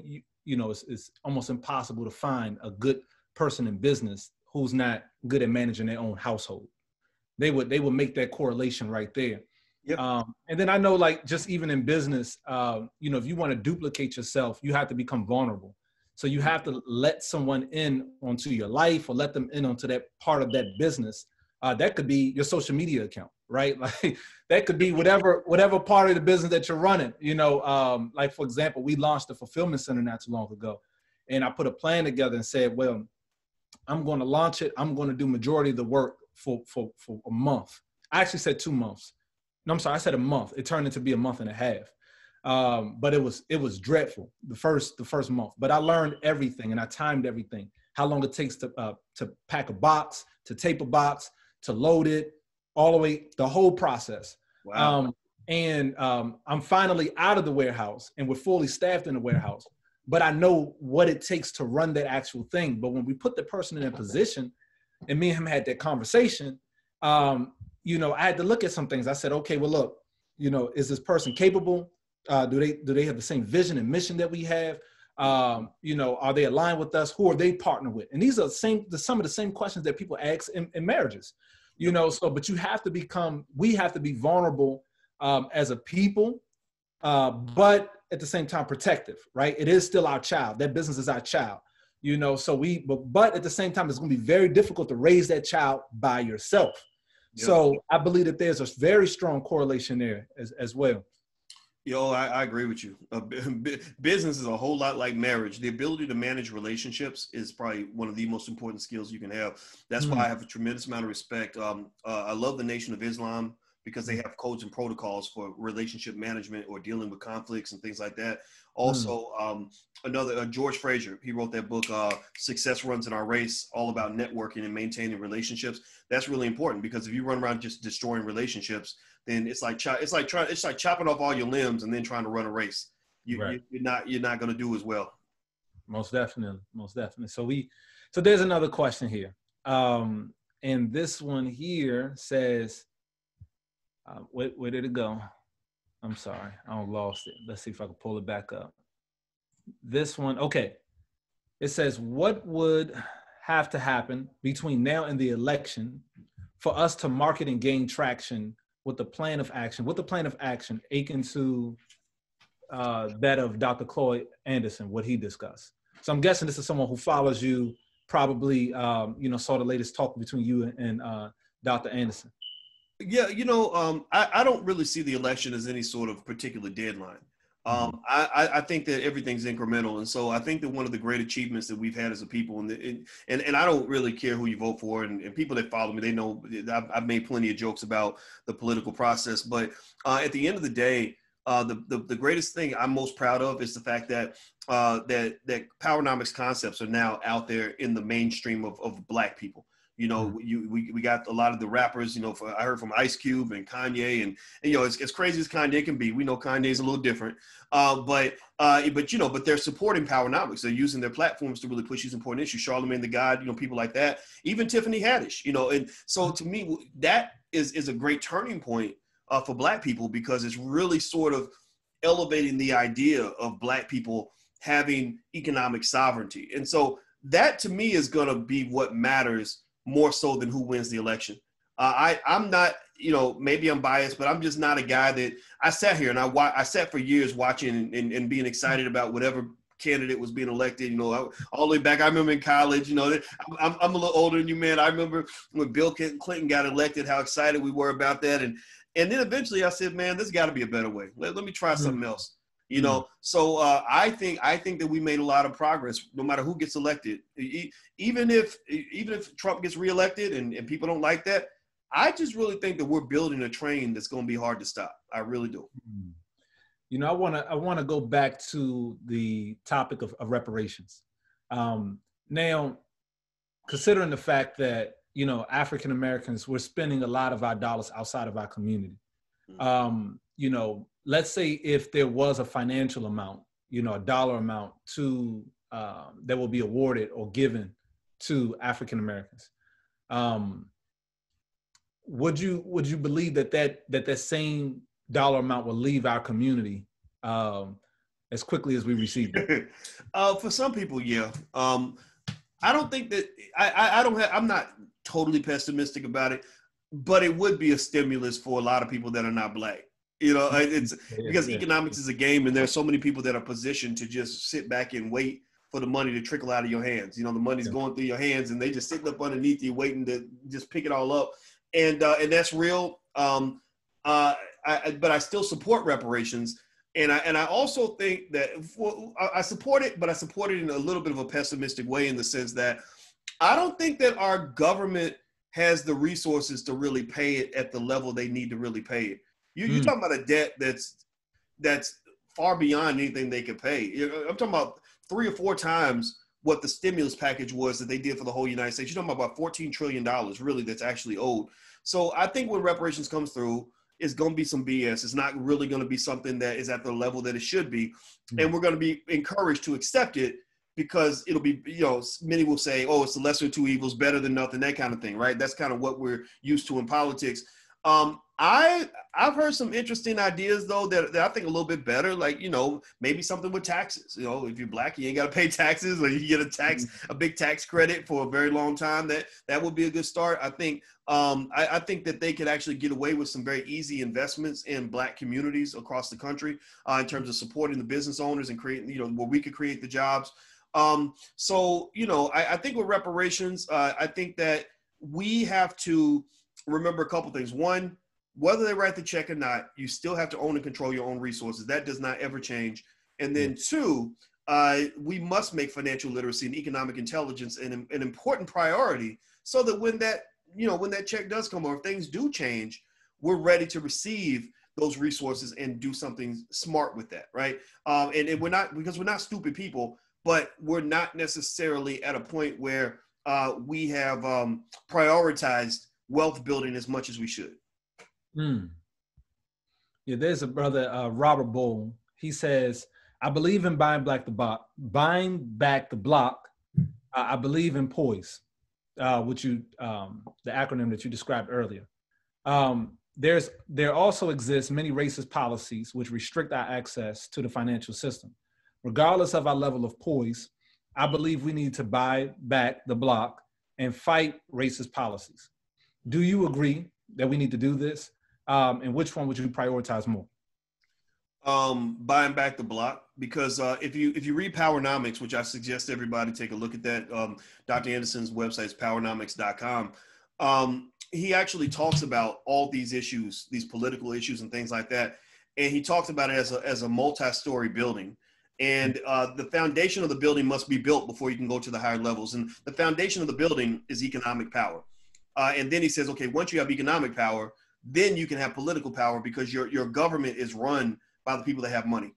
it's almost impossible to find a good person in business who's not good at managing their own household. They would make that correlation right there. Yep. And then I know, like, just even in business, if you want to duplicate yourself, you have to become vulnerable. So you have to let someone in onto your life or let them in onto that part of that business. That could be your social media account, right? Like that could be whatever part of the business that you're running, like, for example, we launched a fulfillment center not too long ago, and I put a plan together and said, well, I'm going to launch it. I'm going to do majority of the work for a month. I actually said 2 months. No, I'm sorry. I said a month. It turned into be a month and a half. But it was dreadful the first month. But I learned everything, and I timed everything. How long it takes to pack a box, to tape a box, to load it, all the way, the whole process. Wow. I'm finally out of the warehouse, and we're fully staffed in the warehouse. But I know what it takes to run that actual thing. But when we put the person in a position, and me and him had that conversation, I had to look at some things. I said, okay, well, look, is this person capable? Do they have the same vision and mission that we have? Are they aligned with us? Who are they partnered with? And these are some of the same questions that people ask in marriages, but we have to be vulnerable as a people, but at the same time protective, right? It is still our child. That business is our child, but at the same time, it's going to be very difficult to raise that child by yourself. Yep. So I believe that there's a very strong correlation there as well. I agree with you. Business is a whole lot like marriage. The ability to manage relationships is probably one of the most important skills you can have. That's why I have a tremendous amount of respect. I love the Nation of Islam because they have codes and protocols for relationship management or dealing with conflicts and things like that. Also, George Fraser, he wrote that book, Success Runs in Our Race, all about networking and maintaining relationships. That's really important because if you run around just destroying relationships, then it's like chopping off all your limbs and then trying to run a race. You're not going to do as well. Most definitely. So there's another question here. And this one here says, where did it go? I'm sorry, I lost it. Let's see if I can pull it back up. This one, okay. It says, what would have to happen between now and the election for us to market and gain traction with the plan of action akin to that of Dr. Claude Anderson, what he discussed? So I'm guessing this is someone who follows you, probably, saw the latest talk between you and Dr. Anderson. Yeah, I don't really see the election as any sort of particular deadline. I think that everything's incremental. And so I think that one of the great achievements that we've had as a people, and I don't really care who you vote for, and people that follow me, they know I've made plenty of jokes about the political process. But at the end of the day, the greatest thing I'm most proud of is the fact that that Powernomics concepts are now out there in the mainstream of Black people. You know, we got a lot of the rappers, you know, I heard from Ice Cube and Kanye, and you know, as crazy as Kanye can be, we know Kanye's a little different, but you know, but they're supporting Powernomics. They're using their platforms to really push these important issues. Charlamagne the God, you know, people like that, even Tiffany Haddish, you know, and so to me, that is a great turning point for Black people, because it's really sort of elevating the idea of Black people having economic sovereignty. And so that to me is going to be what matters more so than who wins the election. I'm not, you know, maybe I'm biased, but I'm just not a guy that I sat here and I sat for years watching and being excited about whatever candidate was being elected, you know, all the way back. I remember in college, you know, I'm a little older than you, man. I remember when Bill Clinton got elected, how excited we were about that. And then eventually I said, man, there's got to be a better way. Let me try something else. You know, so I think that we made a lot of progress, no matter who gets elected. Even if Trump gets reelected and people don't like that, I just really think that we're building a train that's going to be hard to stop. I really do. You know, I want to go back to the topic of reparations. Now, considering the fact that, you know, African Americans, we're spending a lot of our dollars outside of our community. You know, let's say if there was a financial amount, you know, a dollar amount to that will be awarded or given to African Americans, would you believe that same dollar amount will leave our community as quickly as we received it? For some people, yeah. I don't think that I'm not totally pessimistic about it, but it would be a stimulus for a lot of people that are not Black. You know, it's because economics is a game, and there's so many people that are positioned to just sit back and wait for the money to trickle out of your hands. You know, the money's going through your hands, and they just sitting up underneath you, waiting to just pick it all up. And that's real. But I still support reparations, and I also think that I support it, but I support it in a little bit of a pessimistic way, in the sense that I don't think that our government has the resources to really pay it at the level they need to really pay it. You're talking about a debt that's far beyond anything they could pay. I'm talking about 3 or 4 times what the stimulus package was that they did for the whole United States. You're talking about $14 trillion, really, that's actually owed. So I think when reparations comes through, it's going to be some BS. It's not really going to be something that is at the level that it should be. And we're going to be encouraged to accept it, because it'll be, you know, many will say, oh, it's the lesser of two evils, better than nothing, that kind of thing, right? That's kind of what we're used to in politics. I've heard some interesting ideas, though, that I think a little bit better, like, you know, maybe something with taxes. You know, if you're Black, you ain't got to pay taxes, or you get a big tax credit for a very long time. That would be a good start. I think I think that they could actually get away with some very easy investments in Black communities across the country, in terms of supporting the business owners and creating, you know, where we could create the jobs. So, you know, I think with reparations, I think that we have to remember a couple things. One, whether they write the check or not, you still have to own and control your own resources. That does not ever change. And then 2, we must make financial literacy and economic intelligence an important priority, so that when that check does come, or if things do change, we're ready to receive those resources and do something smart with that, right? And we're not stupid people, but we're not necessarily at a point where we have prioritized wealth building as much as we should. Yeah, there's a brother, Robert Bowl. He says, I believe in buying back the block. I believe in poise, which the acronym that you described earlier. There also exists many racist policies which restrict our access to the financial system. Regardless of our level of poise, I believe we need to buy back the block and fight racist policies. Do you agree that we need to do this? And which one would you prioritize more? Buying back the block, because if you read Powernomics, which I suggest everybody take a look at that, Dr. Anderson's website is powernomics.com. He actually talks about all these issues, these political issues and things like that. And he talks about it as a multi-story building. And the foundation of the building must be built before you can go to the higher levels. And the foundation of the building is economic power. And then he says, okay, once you have economic power, then you can have political power, because your government is run by the people that have money.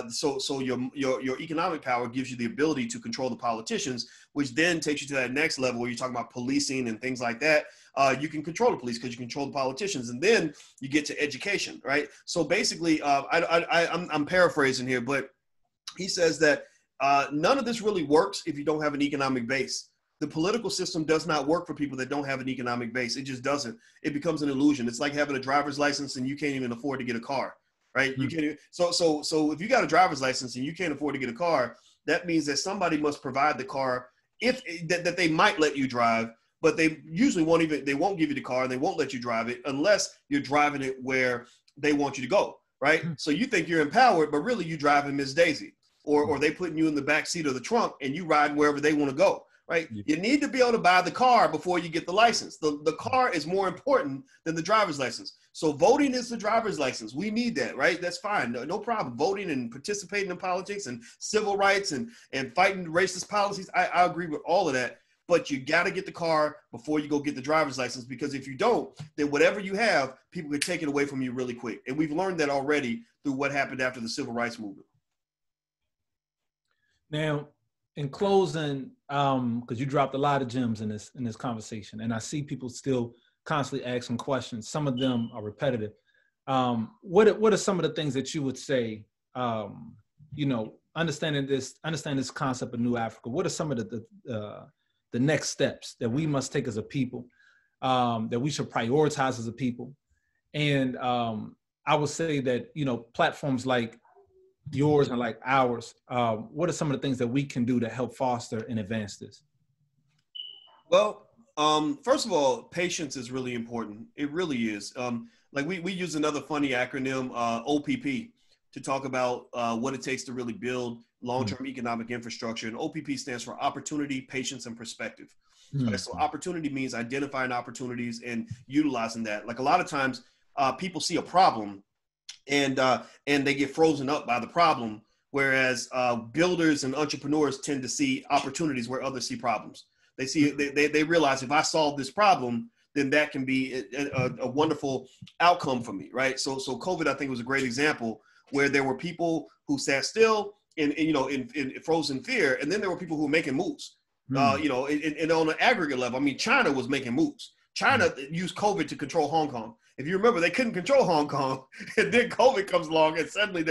So your economic power gives you the ability to control the politicians, which then takes you to that next level where you're talking about policing and things like that. You can control the police because you control the politicians, and then you get to education, right? So basically, I'm paraphrasing here, but he says that none of this really works if you don't have an economic base. The political system does not work for people that don't have an economic base. It just doesn't. It becomes an illusion. It's like having a driver's license and you can't even afford to get a car, right? You can't even, so if you got a driver's license and you can't afford to get a car, that means that somebody must provide the car that they might let you drive, but they usually won't give you the car and they won't let you drive it unless you're driving it where they want you to go, right? So you think you're empowered, but really you driving Miss Daisy, or they putting you in the back seat of the trunk and you riding wherever they want to go. Right? You need to be able to buy the car before you get the license. The car is more important than the driver's license. So voting is the driver's license. We need that, right? That's fine. No problem. Voting and participating in politics and civil rights and fighting racist policies. I agree with all of that. But you got to get the car before you go get the driver's license, because if you don't, then whatever you have, people can take it away from you really quick. And we've learned that already through what happened after the civil rights movement. Now, in closing, because you dropped a lot of gems in this conversation, and I see people still constantly asking questions. Some of them are repetitive. What are some of the things that you would say? Understanding this concept of New Africa. What are some of the next steps that we must take as a people, that we should prioritize as a people? And I would say that platforms like yours and like ours, what are some of the things that we can do to help foster and advance this? Well, first of all, patience is really important. It really is. Like we use another funny acronym, OPP, to talk about what it takes to really build long-term economic infrastructure. And OPP stands for opportunity, patience, and perspective. Right? So opportunity means identifying opportunities and utilizing that. Like a lot of times people see a problem and they get frozen up by the problem, whereas builders and entrepreneurs tend to see opportunities where others see problems. They realize, if I solve this problem, then that can be a wonderful outcome for me, right? So COVID, I think, was a great example where there were people who sat still in frozen fear, and then there were people who were making moves. And on an aggregate level, I mean, China was making moves. China used COVID to control Hong Kong. If you remember, they couldn't control Hong Kong, and then COVID comes along, and suddenly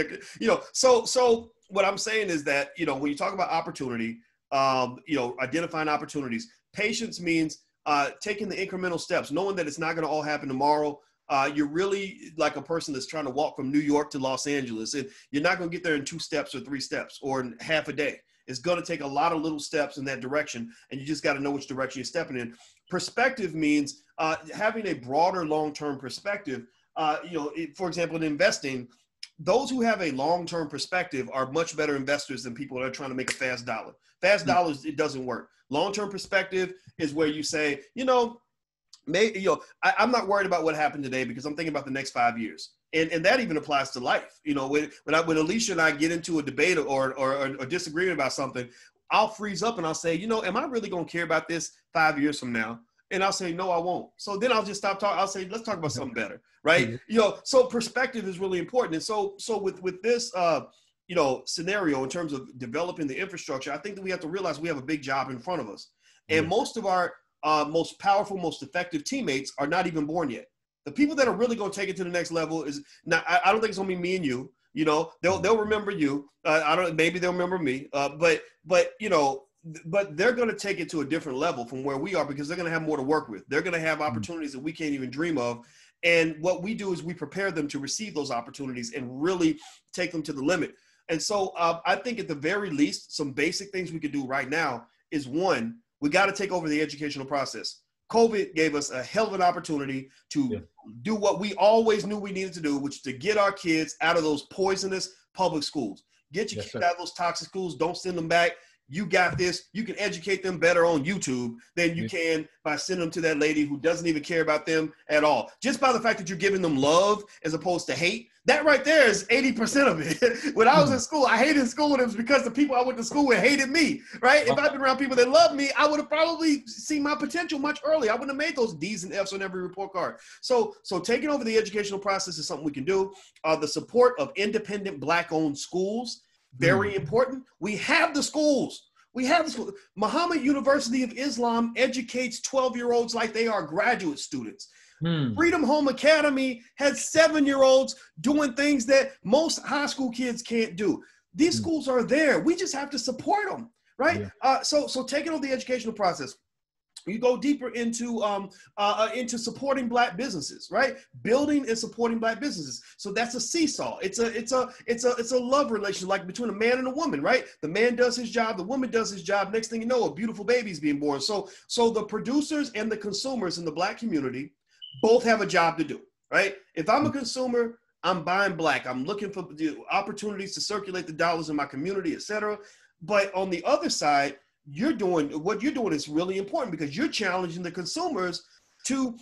So what I'm saying is that when you talk about opportunity, identifying opportunities, patience means taking the incremental steps, knowing that it's not going to all happen tomorrow. You're really like a person that's trying to walk from New York to Los Angeles, and you're not going to get there in 2 steps or 3 steps or in half a day. It's going to take a lot of little steps in that direction, and you just got to know which direction you're stepping in. Perspective means having a broader long-term perspective. For example, in investing, those who have a long-term perspective are much better investors than people that are trying to make a fast dollar. Fast dollars, it doesn't work. Long-term perspective is where you say, I'm not worried about what happened today because I'm thinking about the next 5 years. And that even applies to life. When Alicia and I get into a debate or a disagreement about something, I'll freeze up and I'll say, am I really going to care about this 5 years from now? And I'll say, no, I won't. So then I'll just stop talking. I'll say, let's talk about something better, right? So perspective is really important. And so with this, scenario in terms of developing the infrastructure, I think that we have to realize we have a big job in front of us. And most of our most powerful, most effective teammates are not even born yet. The people that are really going to take it to the next level is not. I don't think it's going to be me and you. They'll remember you. Maybe they'll remember me. But they're going to take it to a different level from where we are, because they're going to have more to work with. They're going to have opportunities that we can't even dream of. And what we do is we prepare them to receive those opportunities and really take them to the limit. And so I think at the very least, some basic things we could do right now is, one, we got to take over the educational process. COVID gave us a hell of an opportunity to do what we always knew we needed to do, which is to get our kids out of those poisonous public schools. Get your kids out of those toxic schools. Don't send them back. you got this. You can educate them better on YouTube than you can by sending them to that lady who doesn't even care about them at all. Just by the fact that you're giving them love as opposed to hate, that right there is 80% of it. When I was in school, I hated school, and it was because the people I went to school with hated me, right? If I'd been around people that loved me, I would have probably seen my potential much earlier. I wouldn't have made those D's and F's on every report card. So taking over the educational process is something we can do. The support of independent Black-owned schools, very important. We have the schools. Muhammad University of Islam educates 12-year-olds like they are graduate students. Freedom Home Academy has 7-year-olds doing things that most high school kids can't do. These schools are there. We just have to support them, right? So taking on the educational process, you go deeper into supporting Black businesses, right? Building and supporting Black businesses. So that's a seesaw. It's a love relation, like between a man and a woman, right? The man does his job, the woman does his job. Next thing you know, a beautiful baby is being born. So the producers and the consumers in the Black community both have a job to do, right? If I'm a consumer, I'm buying Black. I'm looking for the opportunities to circulate the dollars in my community, et cetera. But on the other side, what you're doing is really important because you're challenging the consumers to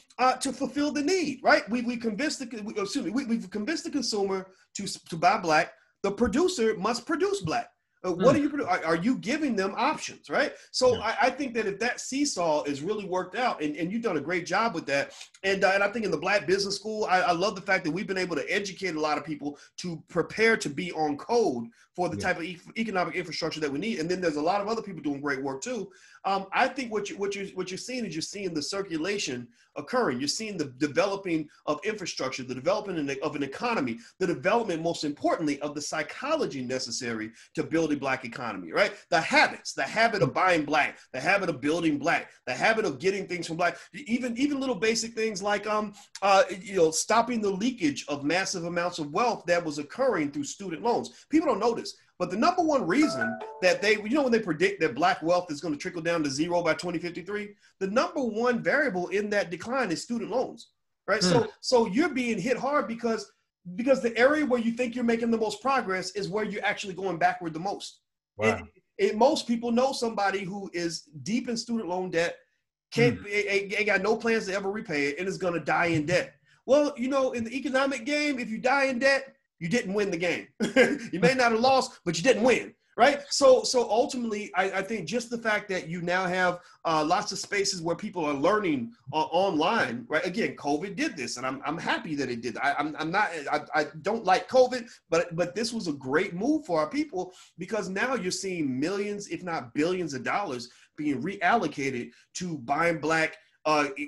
fulfill the need, right? We've convinced the consumer to buy Black. The producer must produce Black. What are you giving them options, right? So I think that if that seesaw is really worked out, and you've done a great job with that, and I think in the Black Business School, I love the fact that we've been able to educate a lot of people to prepare to be on code for the type of economic infrastructure that we need. And then there's a lot of other people doing great work too. I think what you're seeing is you're seeing the circulation occurring. You're seeing the developing of infrastructure, the development of an economy, the development, most importantly, of the psychology necessary to build a Black economy, right? The habit of buying Black, the habit of building Black, the habit of getting things from Black, even little basic things like stopping the leakage of massive amounts of wealth that was occurring through student loans. People don't know this, but the number one reason that when they predict that Black wealth is going to trickle down to zero by 2053, the number one variable in that decline is student loans, right? So you're being hit hard because the area where you think you're making the most progress is where you're actually going backward the most. Wow. Most people know somebody who is deep in student loan debt, ain't got no plans to ever repay it, and is going to die in debt. Well, in the economic game, if you die in debt, you didn't win the game. You may not have lost, but you didn't win, right? So ultimately, I think just the fact that you now have lots of spaces where people are learning online, right? Again, COVID did this, and I'm happy that it did. I don't like COVID, but this was a great move for our people because now you're seeing millions, if not billions of dollars being reallocated to buying Black,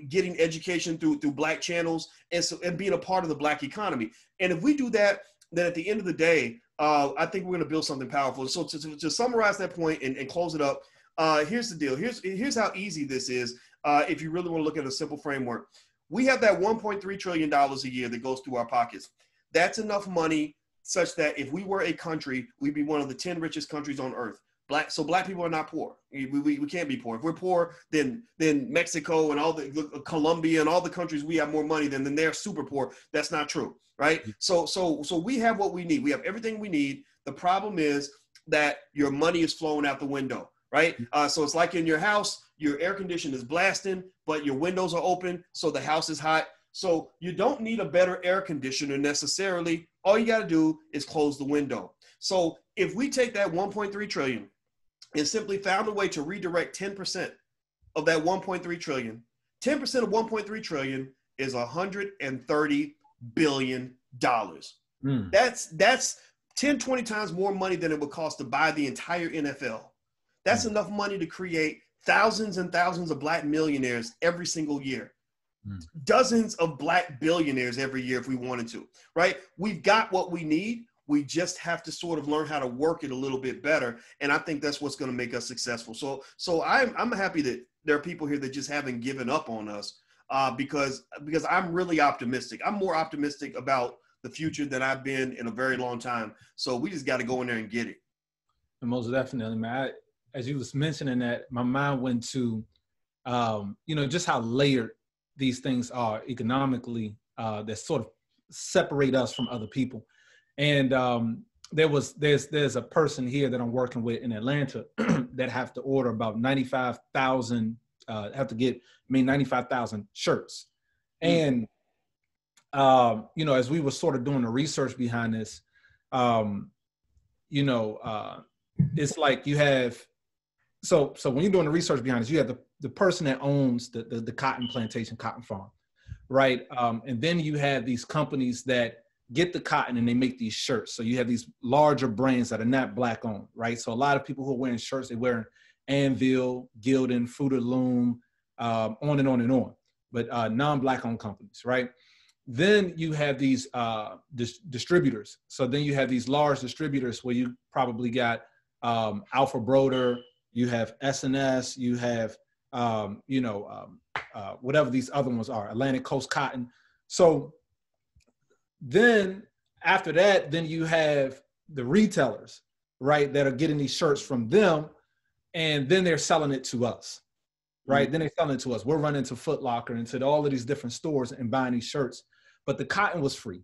getting education through Black channels, and being a part of the Black economy. And if we do that, then at the end of the day, I think we're going to build something powerful. So to summarize that point and close it up, here's the deal. Here's how easy this is. If you really want to look at a simple framework, we have that $1.3 trillion a year that goes through our pockets. That's enough money such that if we were a country, we'd be one of the 10 richest countries on earth. Black people are not poor. We can't be poor. If we're poor, then Mexico and all the Colombia and all the countries we have more money than they're super poor. That's not true, right? So we have what we need. We have everything we need. The problem is that your money is flowing out the window, right? So it's like in your house, your air conditioner is blasting, but your windows are open, so the house is hot. So you don't need a better air conditioner necessarily. All you got to do is close the window. So if we take that 1.3 trillion and simply found a way to redirect 10% of that 1.3 trillion, 10% of 1.3 trillion is $130 billion. That's 10, 20 times more money than it would cost to buy the entire NFL. That's enough money to create thousands and thousands of Black millionaires every single year. Dozens of Black billionaires every year if we wanted to, right? We've got what we need. We just have to sort of learn how to work it a little bit better. And I think that's what's going to make us successful. So I'm happy that there are people here that just haven't given up on us because I'm really optimistic. I'm more optimistic about the future than I've been in a very long time. So we just got to go in there and get it. And most definitely, man. As you was mentioning that, my mind went to, just how layered these things are economically that sort of separate us from other people. And there's a person here that I'm working with in Atlanta that have to order about 95,000, have to get 95,000 shirts. And, you know, as we were sort of doing the research behind this, you know, it's like you have, so when you're doing the research behind this, you have the person that owns the cotton plantation, cotton farm, right? And then you have these companies that get the cotton and they make these shirts. So you have these larger brands that are not Black owned, right? So a lot of people who are wearing shirts, they're wearing Anvil, Gildan, Fruit of the Loom, on and on and on, but non-Black owned companies, right? Then you have these distributors. So then you have these large distributors where you probably got Alpha Broder, you have S&S, you have, you know, whatever these other ones are, Atlantic Coast Cotton. So then after that, then you have the retailers, right, that are getting these shirts from them, and then they're selling it to us, right? Then they're selling it to us. We're running to Foot Locker and to all of these different stores and buying these shirts. But the cotton was free.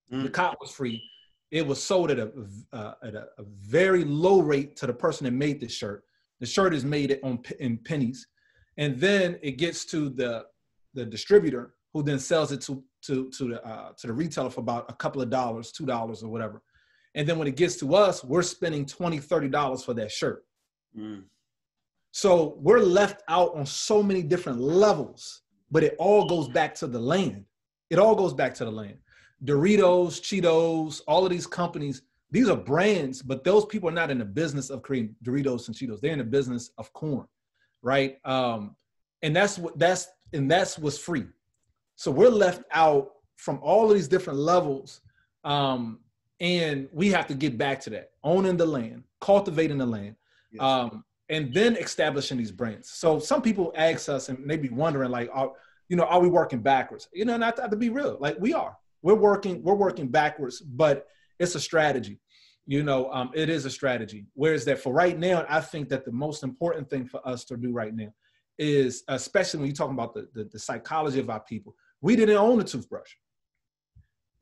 The cotton was free. It was sold at a very low rate to the person that made the shirt. The shirt is made in pennies, and then it gets to the distributor, who then sells it to the retailer for about a couple of dollars, $2 or whatever. And then when it gets to us, we're spending $20, $30 for that shirt. So we're left out on so many different levels, but it all goes back to the land. It all goes back to the land. Doritos, Cheetos, all of these companies, these are brands, but those people are not in the business of creating Doritos and Cheetos. They're in the business of corn, right? And that's what's free. So we're left out from all of these different levels, and we have to get back to that, owning the land, cultivating the land, and then establishing these brands. So some people ask us, and they be wondering, like, are we working backwards? You know, not to be real, like we are. We're working backwards, but it's a strategy. You know, it is a strategy. Whereas that for right now, I think that the most important thing for us to do right now is, especially when you're talking about the psychology of our people, we didn't own a toothbrush.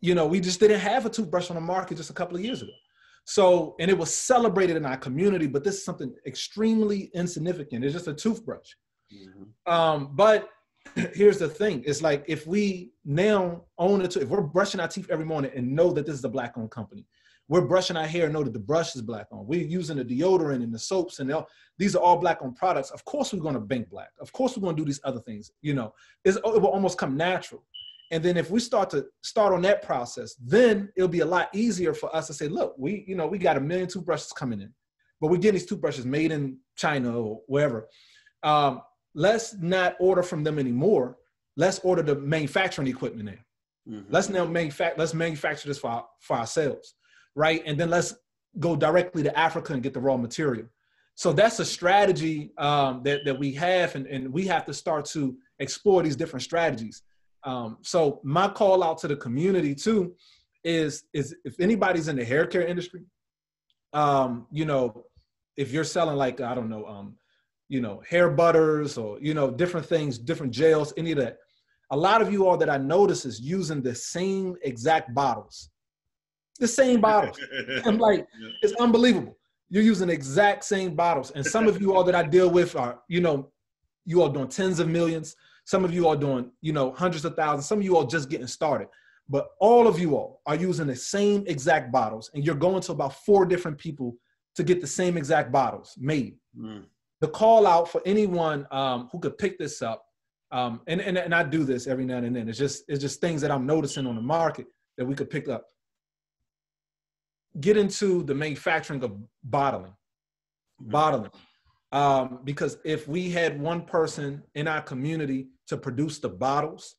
You know, we just didn't have a toothbrush on the market just a couple of years ago. So, and it was celebrated in our community, but this is something extremely insignificant. It's just a toothbrush. But here's the thing. It's like, if we now own it, if we're brushing our teeth every morning and know that this is a Black-owned company, we're brushing our hair and know that the brush is Black-owned. We're using the deodorant and the soaps and these are all Black-owned products. Of course, we're going to bank Black. Of course, we're going to do these other things. You know, it will almost come natural. And then if we start on that process, then it'll be a lot easier for us to say, look, we got 1 million toothbrushes coming in, but we're getting these toothbrushes made in China or wherever. Let's not order from them anymore. Let's order the manufacturing equipment in. Let's manufacture this for ourselves, right? And then let's go directly to Africa and get the raw material. So that's a strategy that we have, and we have to start to explore these different strategies. So my call out to the community too is if anybody's in the hair care industry, you know, if you're selling like, I don't know, you know, hair butters or, you know, different things, different gels, any of that. A lot of you all that I notice is using the same exact bottles. The same bottles. I'm like, it's unbelievable. You're using the exact same bottles. And some of you all that I deal with are, you know, you all doing tens of millions. Some of you all doing, you know, hundreds of thousands. Some of you all just getting started. But all of you all are using the same exact bottles. And you're going to about 4 different people to get the same exact bottles made. The call out for anyone who could pick this up, and I do this every now and then. It's just things that I'm noticing on the market that we could pick up. Get into the manufacturing of bottling, because if we had one person in our community to produce the bottles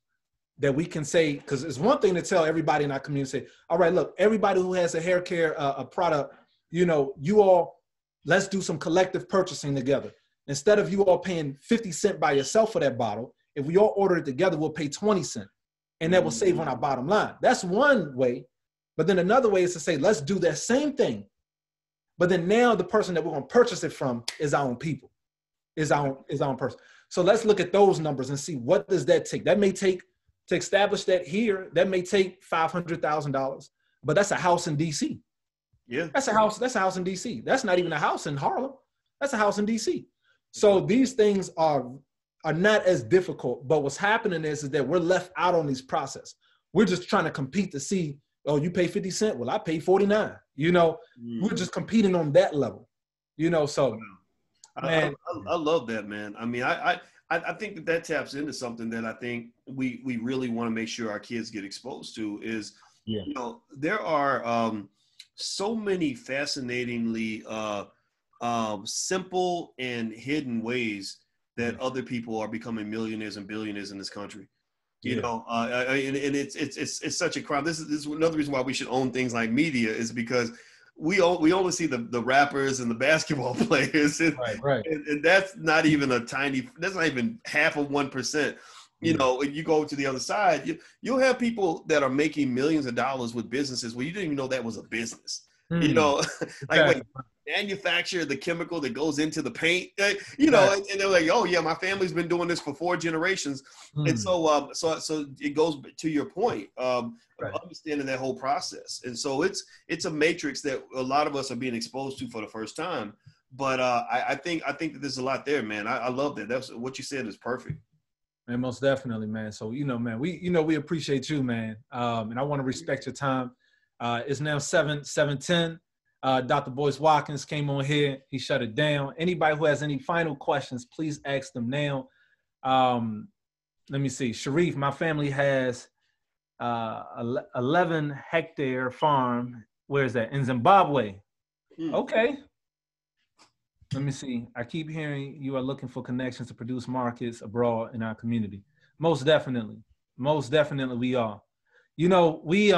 that we can say, because it's one thing to tell everybody in our community, say, all right, look, everybody who has a hair care a product, you know, you all, let's do some collective purchasing together. Instead of you all paying 50 cents by yourself for that bottle, if we all order it together, we'll pay 20 cents. And that will save on our bottom line. That's one way. But then another way is to say, let's do that same thing. But then now the person that we're going to purchase it from is our own people, is our own person. So let's look at those numbers and see, what does that take? That may take, to establish that here, that may take $500,000, but that's a house in DC. Yeah. That's a house. That's a house in DC. That's not even a house in Harlem. That's a house in DC. So these things are not as difficult. But what's happening is that we're left out on these process. We're just trying to compete to see, oh, you pay 50 cents. Well, I pay 49. You know, we're just competing on that level. You know, so man, I love that, man. I mean, I think that taps into something that I think we really want to make sure our kids get exposed to is, you know, there are so many fascinatingly simple and hidden ways that other people are becoming millionaires and billionaires in this country. You know, and it's such a crime. This is another reason why we should own things like media, is because we only see the rappers and the basketball players, and, and that's not even that's not even half of 1%. You know, when you go to the other side, you'll have people that are making millions of dollars with businesses where you didn't even know that was a business. You know, like wait, manufacture the chemical that goes into the paint, you know, and they're like, oh yeah, my family's been doing this for 4 generations. And so it goes to your point of understanding that whole process. And so it's a matrix that a lot of us are being exposed to for the first time. But I think that there's a lot there, man. I love that. That's what you said is perfect. Man, most definitely, man. So, you know, man, we appreciate you, man. And I want to respect your time. It's now 7:10. Dr. Boyce Watkins came on here. He shut it down. Anybody who has any final questions, please ask them now. Let me see. Shareef, my family has 11-hectare farm. Where is that? In Zimbabwe. Okay. Let me see. I keep hearing you are looking for connections to produce markets abroad in our community. Most definitely. Most definitely we are. You know, we,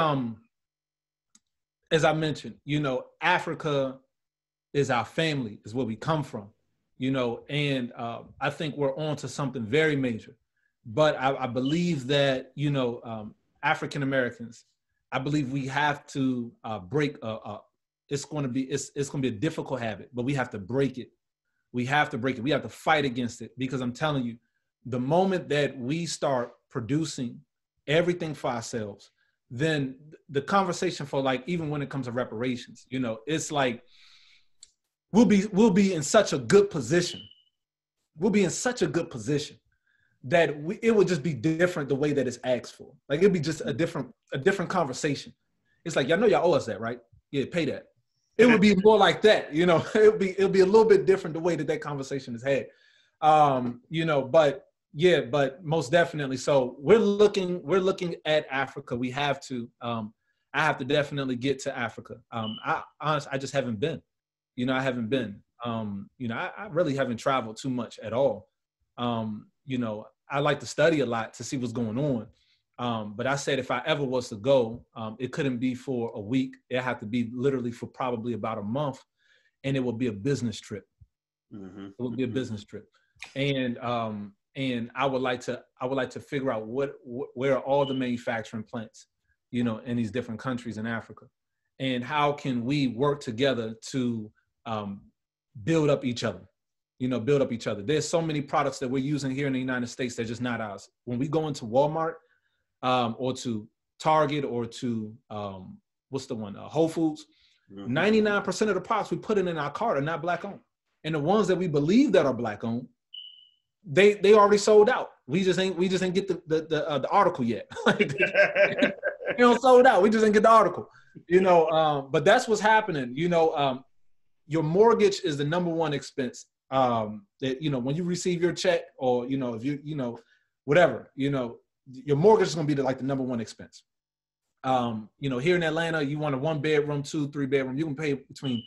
as I mentioned, you know, Africa is our family, is where we come from, you know, and I think we're on to something very major. But I believe that, you know, African Americans, I believe we have to break it's going to be a difficult habit, but we have to break it. We have to break it. We have to fight against it, because I'm telling you, the moment that we start producing everything for ourselves, then the conversation for, like, even when it comes to reparations, you know, it's like we'll be in such a good position. We'll be in such a good position that it would just be different the way that it's asked for. Like, it'd be just a different conversation. It's like, y'all know y'all owe us that, right? Yeah, pay that. It would be more like that, you know. It'll be a little bit different the way that conversation is had, you know. But yeah, but most definitely. So we're looking at Africa. We have to. I have to definitely get to Africa. I just haven't been. You know, I haven't been. You know, I really haven't traveled too much at all. You know, I like to study a lot to see what's going on. But I said if I ever was to go, it couldn't be for a week. It had to be literally for probably about a month, and it would be a business trip. It would be a business trip, and I would like to figure out where are all the manufacturing plants, you know, in these different countries in Africa, and how can we work together to build up each other. You know, build up each other. There's so many products that we're using here in the United States that are just not ours. When we go into Walmart, or to Target, or to Whole Foods, 99% of the products we put in our cart are not Black owned, and the ones that we believe that are Black owned, they already sold out. We just ain't get the article yet. They don't sold out. We just didn't get the article, you know. But that's what's happening. You know, your mortgage is the #1 expense. That, you know, when you receive your check, or, you know, if you know, whatever, you know, your mortgage is going to be the #1 expense. You know, here in Atlanta, you want a 1-bedroom, 2-3 bedroom, you can pay between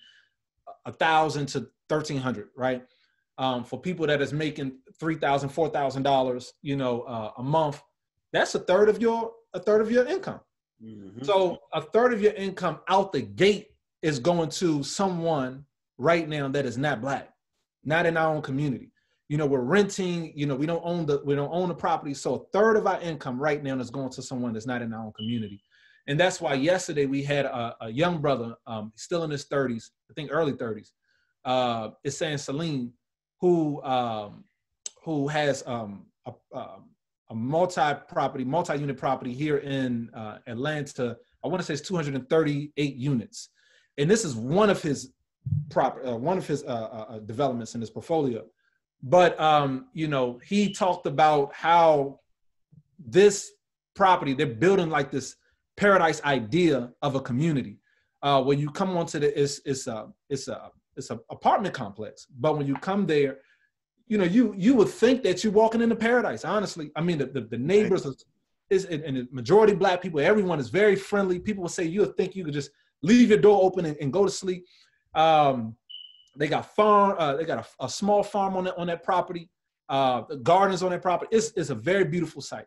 $1,000 to $1,300, right? For people that is making $3,000, $4,000, you know, a month, that's a third of your income. So a third of your income out the gate is going to someone right now that is not Black, not in our own community. You know, we're renting, you know, we don't own the property. So a third of our income right now is going to someone that's not in our own community. And that's why yesterday we had a young brother, still in his 30s, I think early 30s, is saying Salim, who has a multi-unit property here in Atlanta. I want to say it's 238 units. And this is one of his developments in his portfolio. But, you know, he talked about how this property, they're building like this paradise idea of a community, where you come onto it's an apartment complex. But when you come there, you know, you would think that you're walking into paradise, honestly. I mean, the neighbors is and the majority Black people, everyone is very friendly. People will say, you would think you could just leave your door open and go to sleep. They got a small farm on that property, the gardens on that property. It's a very beautiful site.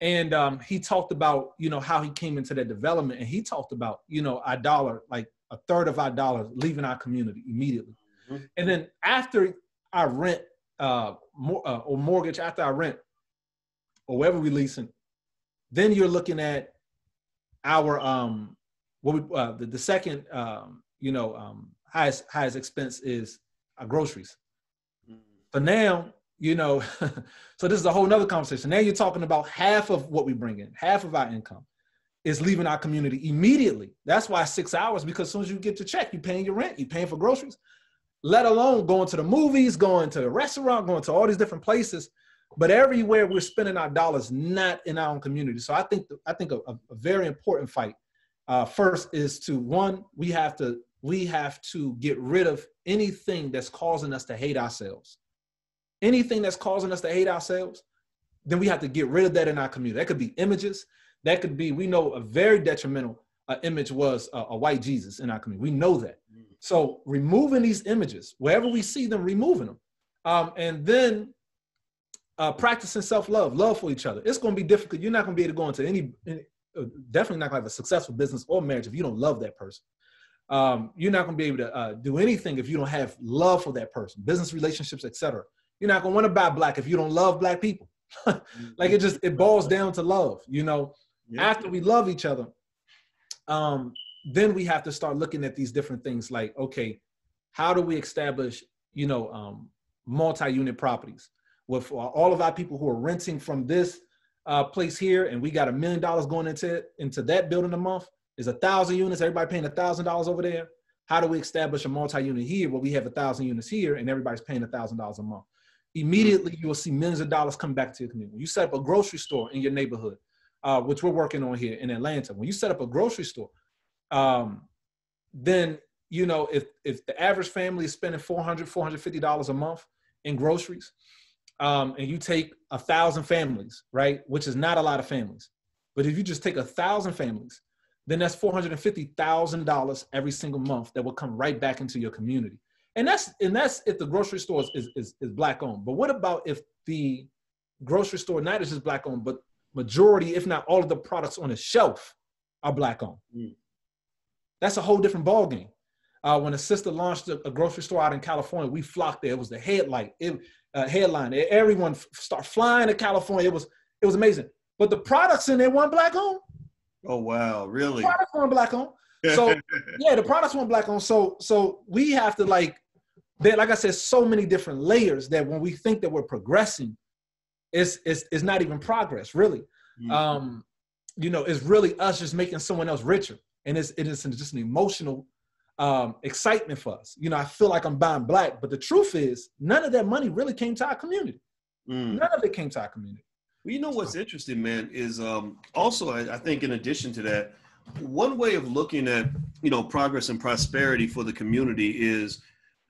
And he talked about, you know, how he came into that development, and he talked about, you know, our dollar, like a third of our dollars leaving our community immediately. Mm-hmm. And then after our rent or mortgage, after our rent or wherever we leasing, then you're looking at our the second highest expense is our groceries. Mm-hmm. So now, you know, so this is a whole nother conversation. Now you're talking about half of what we bring in, half of our income is leaving our community immediately. That's why 6 hours, because as soon as you get your check, you're paying your rent, you're paying for groceries, let alone going to the movies, going to the restaurant, going to all these different places. But everywhere we're spending our dollars, not in our own community. So I think a very important fight first is to, one, we have to get rid of anything that's causing us to hate ourselves. Anything that's causing us to hate ourselves, then we have to get rid of that in our community. That could be images. That could be, we know a very detrimental image was a white Jesus in our community. We know that. So removing these images, wherever we see them, removing them. And then practicing self-love, love for each other. It's going to be difficult. You're not going to be able to go into definitely not going to have a successful business or marriage if you don't love that person. You're not going to be able to do anything if you don't have love for that person, business relationships, etc. You're not going to want to buy Black if you don't love Black people. Like it boils down to love, you know. Yeah. After we love each other, then we have to start looking at these different things like, okay, how do we establish, you know, multi-unit properties with all of our people who are renting from this place here, and we got $1 million going into that building a month. There's 1,000 units, everybody paying $1,000 over there. How do we establish a multi-unit here where we have 1,000 units here and everybody's paying $1,000 a month? Immediately, you will see millions of dollars come back to your community. When you set up a grocery store in your neighborhood, which we're working on here in Atlanta, when you set up a grocery store, then, you know, if the average family is spending $400, $450 a month in groceries, and you take 1,000 families, right, which is not a lot of families, but if you just take 1,000 families, then that's $450,000 every single month that will come right back into your community. And that's if the grocery store is Black owned. But what about if the grocery store not just Black owned, but majority, if not all of the products on the shelf are Black owned? Mm. That's a whole different ballgame. When a sister launched a grocery store out in California, we flocked there. It was the headline. Everyone started flying to California. It was amazing. But the products in there weren't Black owned. Oh wow, really? The products weren't Black owned. So yeah, the products weren't Black owned. So we have to like I said, so many different layers that when we think that we're progressing, it's not even progress, really. Mm-hmm. You know, it's really us just making someone else richer. And it is just an emotional excitement for us. You know, I feel like I'm buying Black, but the truth is none of that money really came to our community. Mm. None of it came to our community. Well, you know what's interesting, man, is also, I think in addition to that, one way of looking at, you know, progress and prosperity for the community is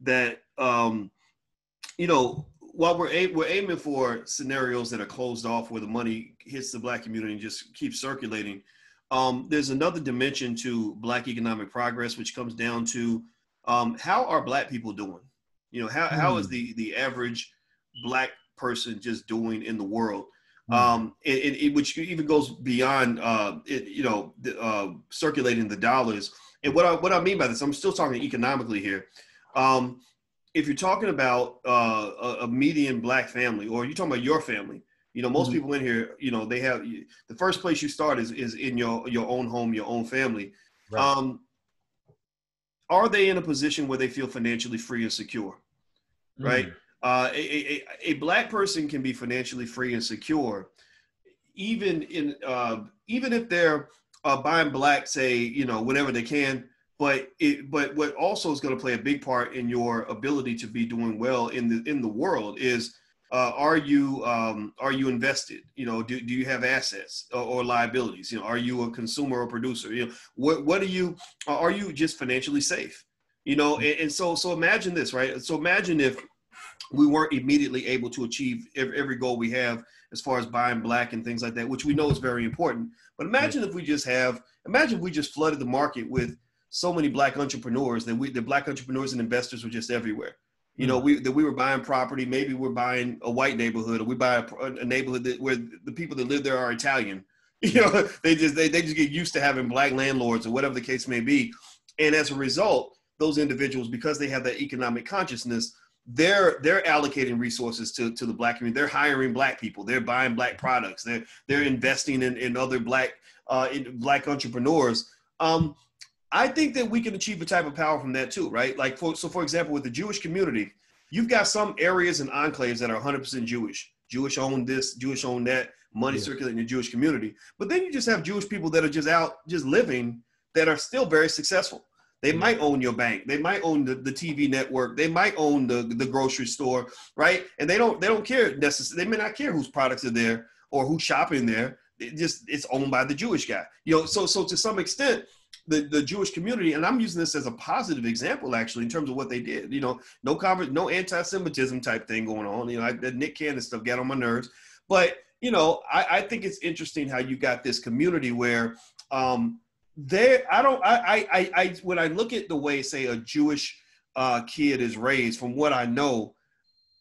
that, you know, while we're aiming for scenarios that are closed off where the money hits the Black community and just keeps circulating, there's another dimension to Black economic progress, which comes down to how are Black people doing? You know, how is the average Black person just doing in the world? Which even goes beyond, circulating the dollars. And what I mean by this, I'm still talking economically here. If you're talking about a median Black family, or you're talking about your family, you know, most people in here, you know, they have the first place you start is in your own home, your own family. Right. Are they in a position where they feel financially free and secure? Right. A Black person can be financially free and secure, even if they're buying Black, say, you know, whenever they can but what also is going to play a big part in your ability to be doing well in the world is, are you invested? You know, do you have assets or liabilities? You know, are you a consumer or producer? You know, what are you just financially safe? You know, and so imagine this, right? So imagine if we weren't immediately able to achieve every goal we have as far as buying black and things like that, which we know is very important. But imagine if we just flooded the market with so many black entrepreneurs that the black entrepreneurs and investors were just everywhere. You know, we were buying property. Maybe we're buying a white neighborhood, or we buy a neighborhood where the people that live there are Italian. You know, they just get used to having black landlords or whatever the case may be. And as a result, those individuals, because they have that economic consciousness, they're allocating resources to the black community. They're hiring black people. They're buying black products. They're investing in other black entrepreneurs. I think that we can achieve a type of power from that too, right? Like, for example, with the Jewish community, you've got some areas and enclaves that are 100% Jewish. Jewish owned this, Jewish owned that, money circulating in the Jewish community. But then you just have Jewish people that are just out, just living, that are still very successful. They might own your bank. They might own the TV network. They might own the grocery store, right? And they don't care necessarily. They may not care whose products are there or who's shopping there. It's owned by the Jewish guy. You know, so to some extent, the Jewish community, and I'm using this as a positive example, actually, in terms of what they did. You know, no anti-Semitism type thing going on. You know, the Nick Cannon stuff got on my nerves. But, you know, I think it's interesting how you got this community where when I look at the way, say, a Jewish kid is raised, from what I know,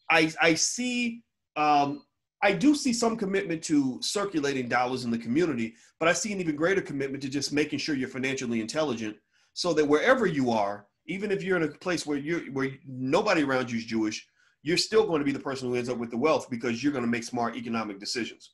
I see, I do see some commitment to circulating dollars in the community, but I see an even greater commitment to just making sure you're financially intelligent, so that wherever you are, even if you're in a place where nobody around you is Jewish, you're still going to be the person who ends up with the wealth, because you're going to make smart economic decisions,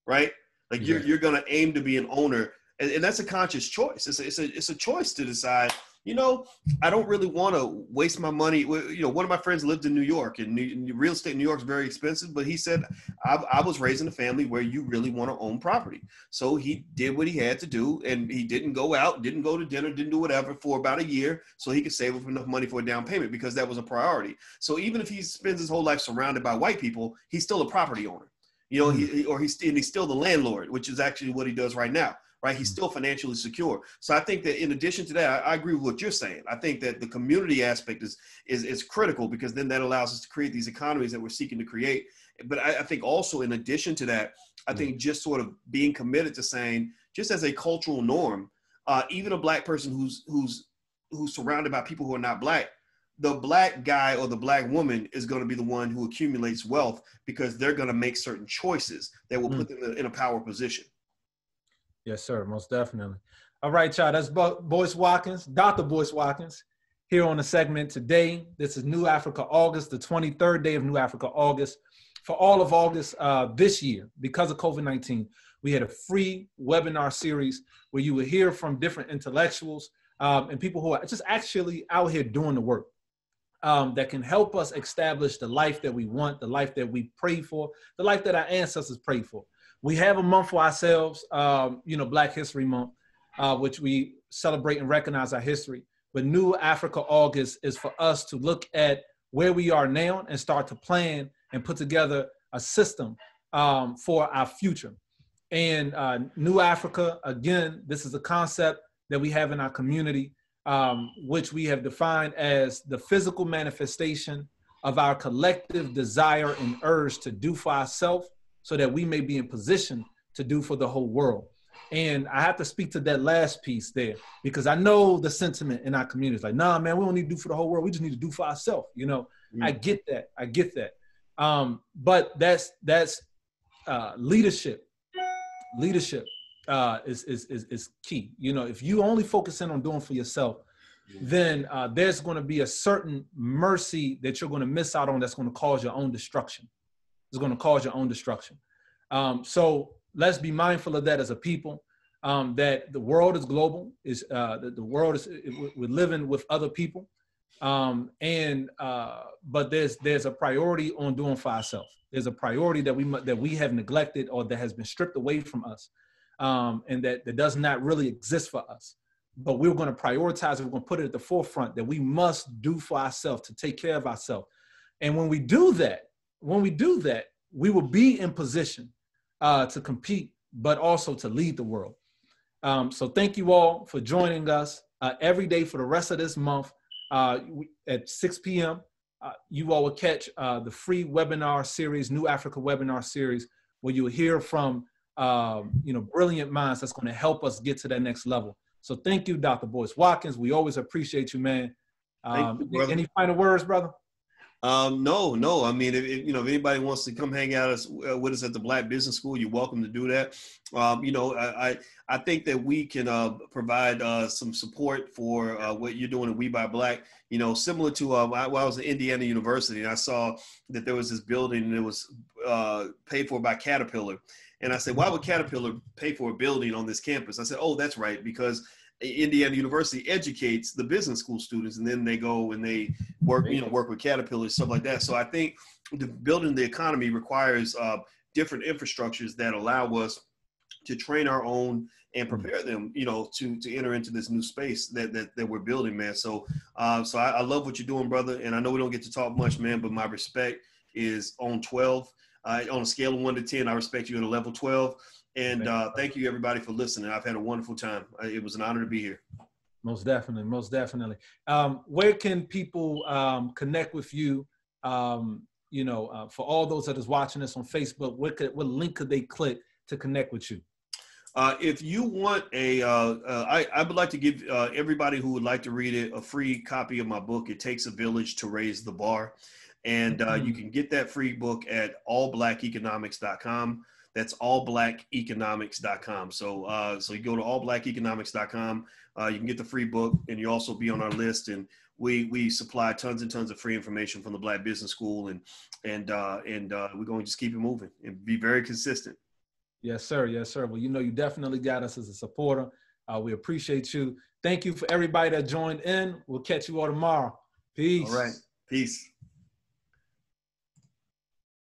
right? Like you're going to aim to be an owner. And that's a conscious choice. It's a choice to decide, you know, I don't really want to waste my money. You know, one of my friends lived in New York, and real estate in New York is very expensive, but he said, I was raised in a family where you really want to own property. So he did what he had to do, and he didn't go out, didn't go to dinner, didn't do whatever for about a year, so he could save up enough money for a down payment, because that was a priority. So even if he spends his whole life surrounded by white people, he's still a property owner. You know, he's still the landlord, which is actually what he does right now. Right, he's still financially secure. So I think that in addition to that, I agree with what you're saying. I think that the community aspect is critical, because then that allows us to create these economies that we're seeking to create. But I think also, in addition to that, I think just sort of being committed to saying, just as a cultural norm, even a black person who's surrounded by people who are not black, the black guy or the black woman is going to be the one who accumulates wealth, because they're going to make certain choices that will put them in a power position. Yes, sir. Most definitely. All right, y'all. That's Boyce Watkins, Dr. Boyce Watkins, here on the segment today. This is New Africa August, the 23rd day of New Africa August. For all of August this year, because of COVID-19, we had a free webinar series where you would hear from different intellectuals and people who are just actually out here doing the work that can help us establish the life that we want, the life that we pray for, the life that our ancestors prayed for. We have a month for ourselves, you know, Black History Month, which we celebrate and recognize our history. But New Africa August is for us to look at where we are now and start to plan and put together a system for our future. And New Africa, again, this is a concept that we have in our community, which we have defined as the physical manifestation of our collective desire and urge to do for ourselves, so that we may be in position to do for the whole world. And I have to speak to that last piece there, because I know the sentiment in our community is like, nah, man, we don't need to do for the whole world. We just need to do for ourselves. You know, I get that. I get that. But that's leadership. Leadership is key. You know, if you only focus in on doing for yourself, then there's going to be a certain mercy that you're going to miss out on that's going to cause your own destruction. It's going to cause your own destruction. So let's be mindful of that as a people, that the world is global, the world is, we're living with other people. But there's a priority on doing for ourselves. There's a priority that we have neglected, or that has been stripped away from us, and that does not really exist for us. but we're going to prioritize it. We're going to put it at the forefront that we must do for ourselves to take care of ourselves. And when we do that, we will be in position to compete, but also to lead the world. So thank you all for joining us every day for the rest of this month at 6 p.m. You all will catch the free webinar series, New Africa webinar series, where you'll hear from brilliant minds that's going to help us get to that next level. So thank you, Dr. Boyce Watkins. We always appreciate you, man. You, any final words, brother? No. I mean, if anybody wants to come hang out with us at the Black Business School, you're welcome to do that. I think that we can provide some support for what you're doing at We Buy Black. Similar to while I was at Indiana University, and I saw that there was this building and it was paid for by Caterpillar. And I said, why would Caterpillar pay for a building on this campus? I said, oh, that's right, because Indiana University educates the business school students, and then they go and they work with Caterpillar, stuff like that. So I think building the economy requires different infrastructures that allow us to train our own and prepare them, to enter into this new space that we're building, man. So I love what you're doing, brother. And I know we don't get to talk much, man, but my respect is on 12. On a scale of 1 to 10, I respect you at a level 12. And thank you, everybody, for listening. I've had a wonderful time. It was an honor to be here. Most definitely. Most definitely. Where can people connect with you? For all those that is watching this on Facebook, what link could they click to connect with you? If you want I would like to give everybody who would like to read it a free copy of my book, It Takes a Village to Raise the Bar. And you can get that free book at allblackeconomics.com. That's allblackeconomics.com. So you go to allblackeconomics.com. You can get the free book, and you also be on our list. And we supply tons and tons of free information from the Black Business School, and we're going to just keep it moving and be very consistent. Yes, sir. Yes, sir. Well, you definitely got us as a supporter. We appreciate you. Thank you for everybody that joined in. We'll catch you all tomorrow. Peace. All right. Peace.